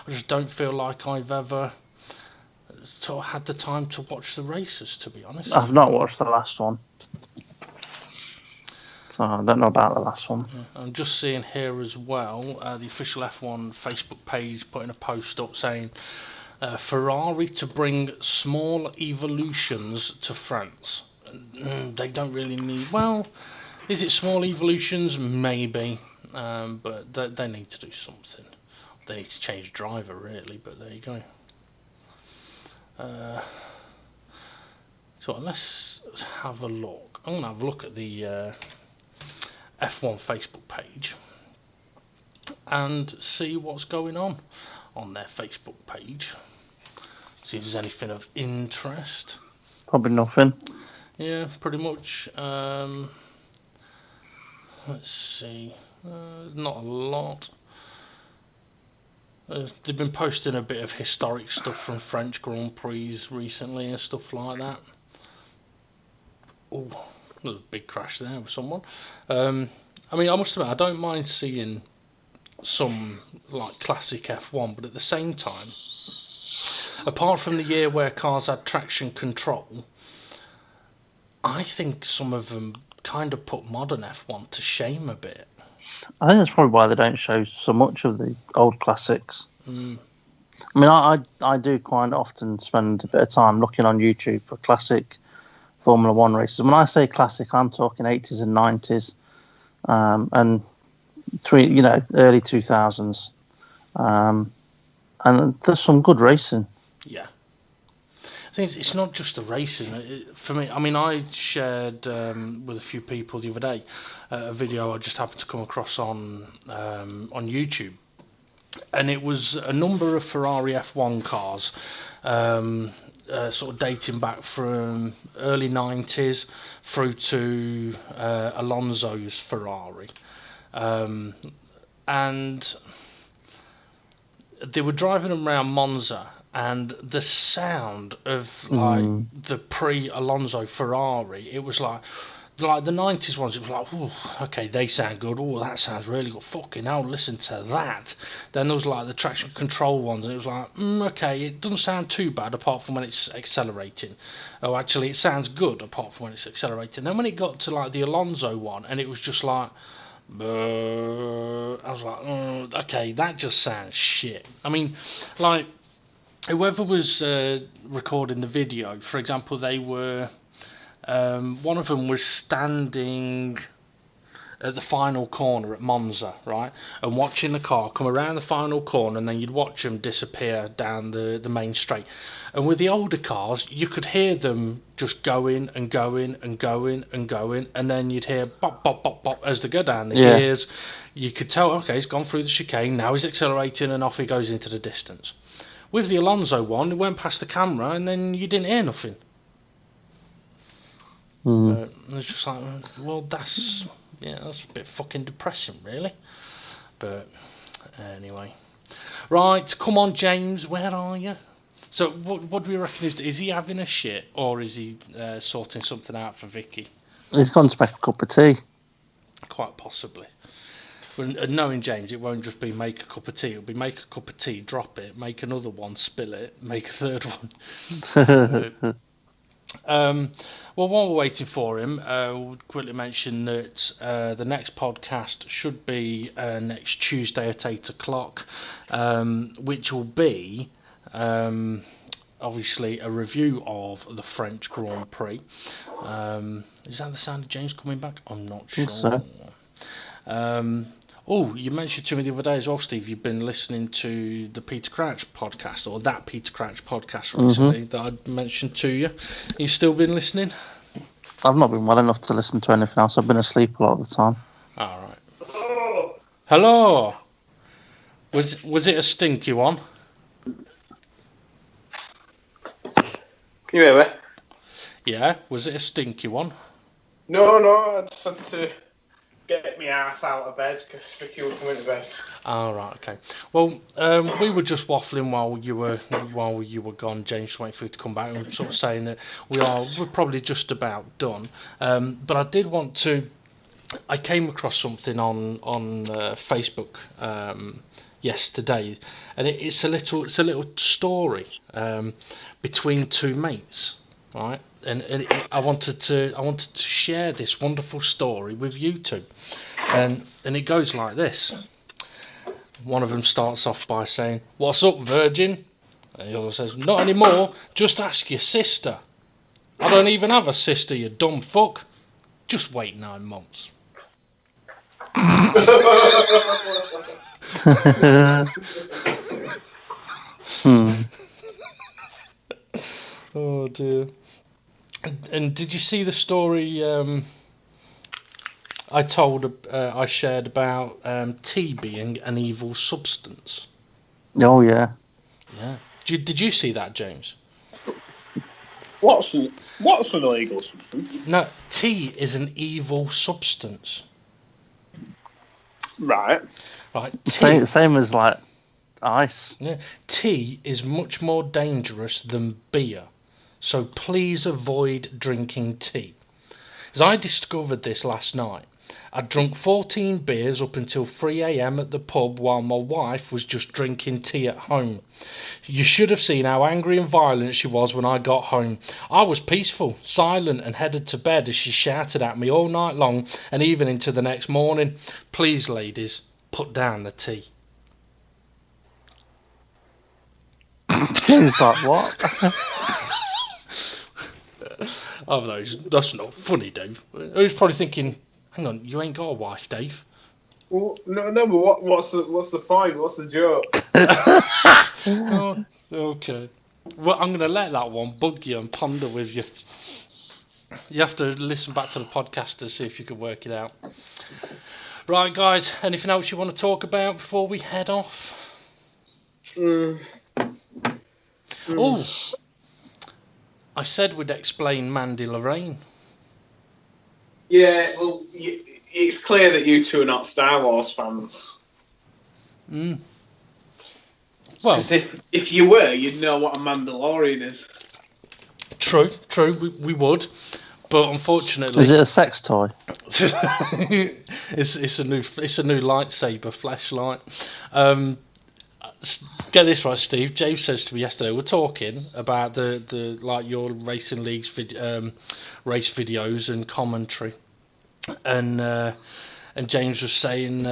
just don't feel like I've ever sort of had the time to watch the races, to be honest. I've not watched the last one. So I don't know about the last one. I'm just seeing here as well, the official F1 Facebook page putting a post up saying, Ferrari to bring small evolutions to France. They don't really need... Well, is it small evolutions? Maybe. But they need to do something. They need to change driver, really, but there you go. So let's have a look. I'm going to have a look at the F1 Facebook page and see what's going on their Facebook page. See if there's anything of interest. Probably nothing. Yeah, pretty much. Let's see. Not a lot. They've been posting a bit of historic stuff from French Grand Prix recently and stuff like that. Oh, there's a big crash there with someone. I mean, I must admit, I don't mind seeing some like classic F1, but at the same time, apart from the year where cars had traction control, I think some of them kind of put modern F1 to shame a bit. I think that's probably why they don't show so much of the old classics. I mean, I do quite often spend a bit of time looking on YouTube for classic Formula One races. When I say classic, I'm talking 80s and 90s, and early 2000s, and there's some good racing. Yeah. I think it's not just the racing. For me, I mean, I shared with a few people the other day a video I just happened to come across on YouTube, and it was a number of Ferrari F1 cars, sort of dating back from early 90s through to Alonso's Ferrari, and they were driving around Monza, and the sound of like the pre-Alonso Ferrari, it was like the 90s ones. It was like, oh, okay, they sound good. Oh, that sounds really good. Fucking hell, listen to that. Then there was like the traction control ones, and it was like, okay, it doesn't sound too bad apart from when it's accelerating. Oh, actually, it sounds good apart from when it's accelerating. Then when it got to like the Alonso one, and it was just like, I was like, okay, that just sounds shit. I mean, like, whoever was recording the video, for example, they were, one of them was standing at the final corner at Monza, right, and watching the car come around the final corner, and then you'd watch them disappear down the main straight. And with the older cars, you could hear them just going and going and going and going, and then you'd hear bop, bop, bop, bop as they go down the gears. You could tell, okay, he's gone through the chicane, now he's accelerating, and off he goes into the distance. With the Alonso one, it went past the camera, and then you didn't hear nothing. It's just like, well, that's a bit fucking depressing, really. But anyway, right, come on, James, where are you? So, what do we reckon is he having a shit, or is he sorting something out for Vicky? He's gone to make a cup of tea. Quite possibly. And knowing James, it won't just be make a cup of tea. It'll be make a cup of tea, drop it, make another one, spill it, make a third one. Well, while we're waiting for him, we'll quickly mention that the next podcast should be next Tuesday at 8 o'clock, which will be obviously a review of the French Grand Prix. Is that the sound of James coming back? I'm not sure. So. Oh, you mentioned to me the other day as well, Steve, you've been listening to the Peter Crouch podcast, or that Peter Crouch podcast recently that I mentioned to you. You still been listening? I've not been well enough to listen to anything else. I've been asleep a lot of the time. All right. Hello. Was it a stinky one? Can you hear me? Yeah. Was it a stinky one? No, I just had to get my ass out of bed because Vicky was coming to bed. All right. Okay. Well, we were just waffling while you were gone, James, waiting for you to come back, and sort of saying that we're probably just about done. But I did want to. I came across something on Facebook yesterday, and it's a little story between two mates, right? And I wanted to share this wonderful story with you two, and it goes like this. One of them starts off by saying, "What's up, virgin?" And the other says, "Not anymore. Just ask your sister." "I don't even have a sister, you dumb fuck." "Just wait 9 months." Oh dear. And did you see the story I shared about tea being an evil substance? Oh yeah. Yeah. Did you see that, James? What's an illegal substance? No, tea is an evil substance. Right. Right. Same as like ice. Yeah. Tea is much more dangerous than beer. So please avoid drinking tea. As I discovered this last night, I'd drunk 14 beers up until 3 a.m. at the pub while my wife was just drinking tea at home. You should have seen how angry and violent she was when I got home. I was peaceful, silent, and headed to bed as she shouted at me all night long and even into the next morning. Please, ladies, put down the tea. James like, what? Oh, that's not funny, Dave. Who's probably thinking, hang on, you ain't got a wife, Dave? Well, no, but what's the point? What's the joke? Oh, okay. Well, I'm going to let that one bug you and ponder with you. You have to listen back to the podcast to see if you can work it out. Right, guys, anything else you want to talk about before we head off? Oh, I said we'd explain Mandy Lorraine. Yeah, well, it's clear that you two are not Star Wars fans. Well, Because if you were, you'd know what a Mandalorian is. true, we would, but unfortunately, Is it a sex toy? it's a new lightsaber flashlight. Get this right, Steve. James says to me yesterday, we're talking about the like your racing leagues race videos and commentary, and James was saying,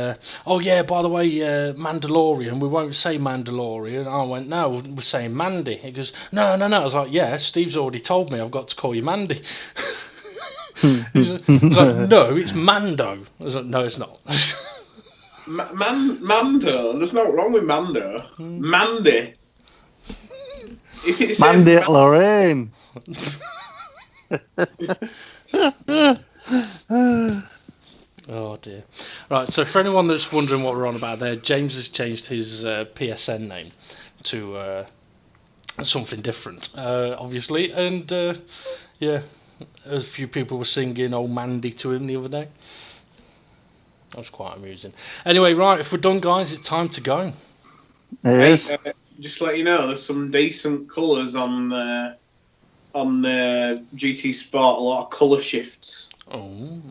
oh yeah, by the way, Mandalorian, we won't say Mandalorian. I went, no, we're saying Mandy. He goes, no. I was like, yeah, Steve's already told me I've got to call you Mandy. He's like, no, it's Mando. I was like, no, it's not. Mando, there's nothing wrong with Mando. Mandy. If it said Mandy at Lorraine. Oh dear. Right, so for anyone that's wondering what we're on about there, James has changed his PSN name to something different, obviously, and yeah, a few people were singing "Old Mandy" to him the other day. That was quite amusing. Anyway, right, if we're done, guys, it's time to go. Yes. Hey, just to let you know, there's some decent colours on the GT Sport. A lot of colour shifts. Oh.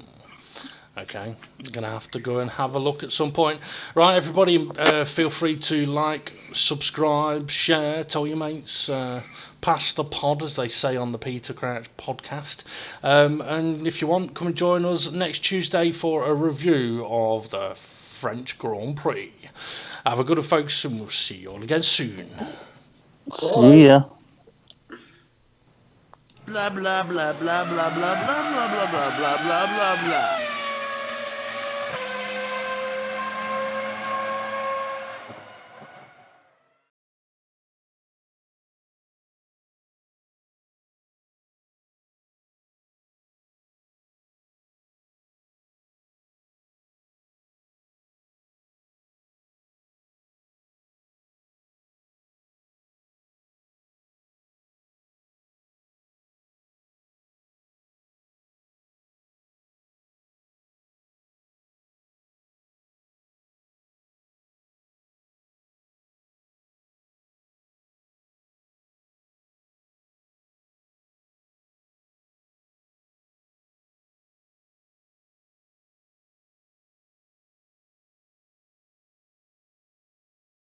Okay, I'm going to have to go and have a look at some point. Right, everybody, feel free to like, subscribe, share, tell your mates, pass the pod, as they say on the Peter Crouch podcast. And if you want, come and join us next Tuesday for a review of the French Grand Prix. Have a good one, folks, and we'll see you all again soon. See ya. Blah blah blah blah blah blah blah blah blah blah blah blah blah blah.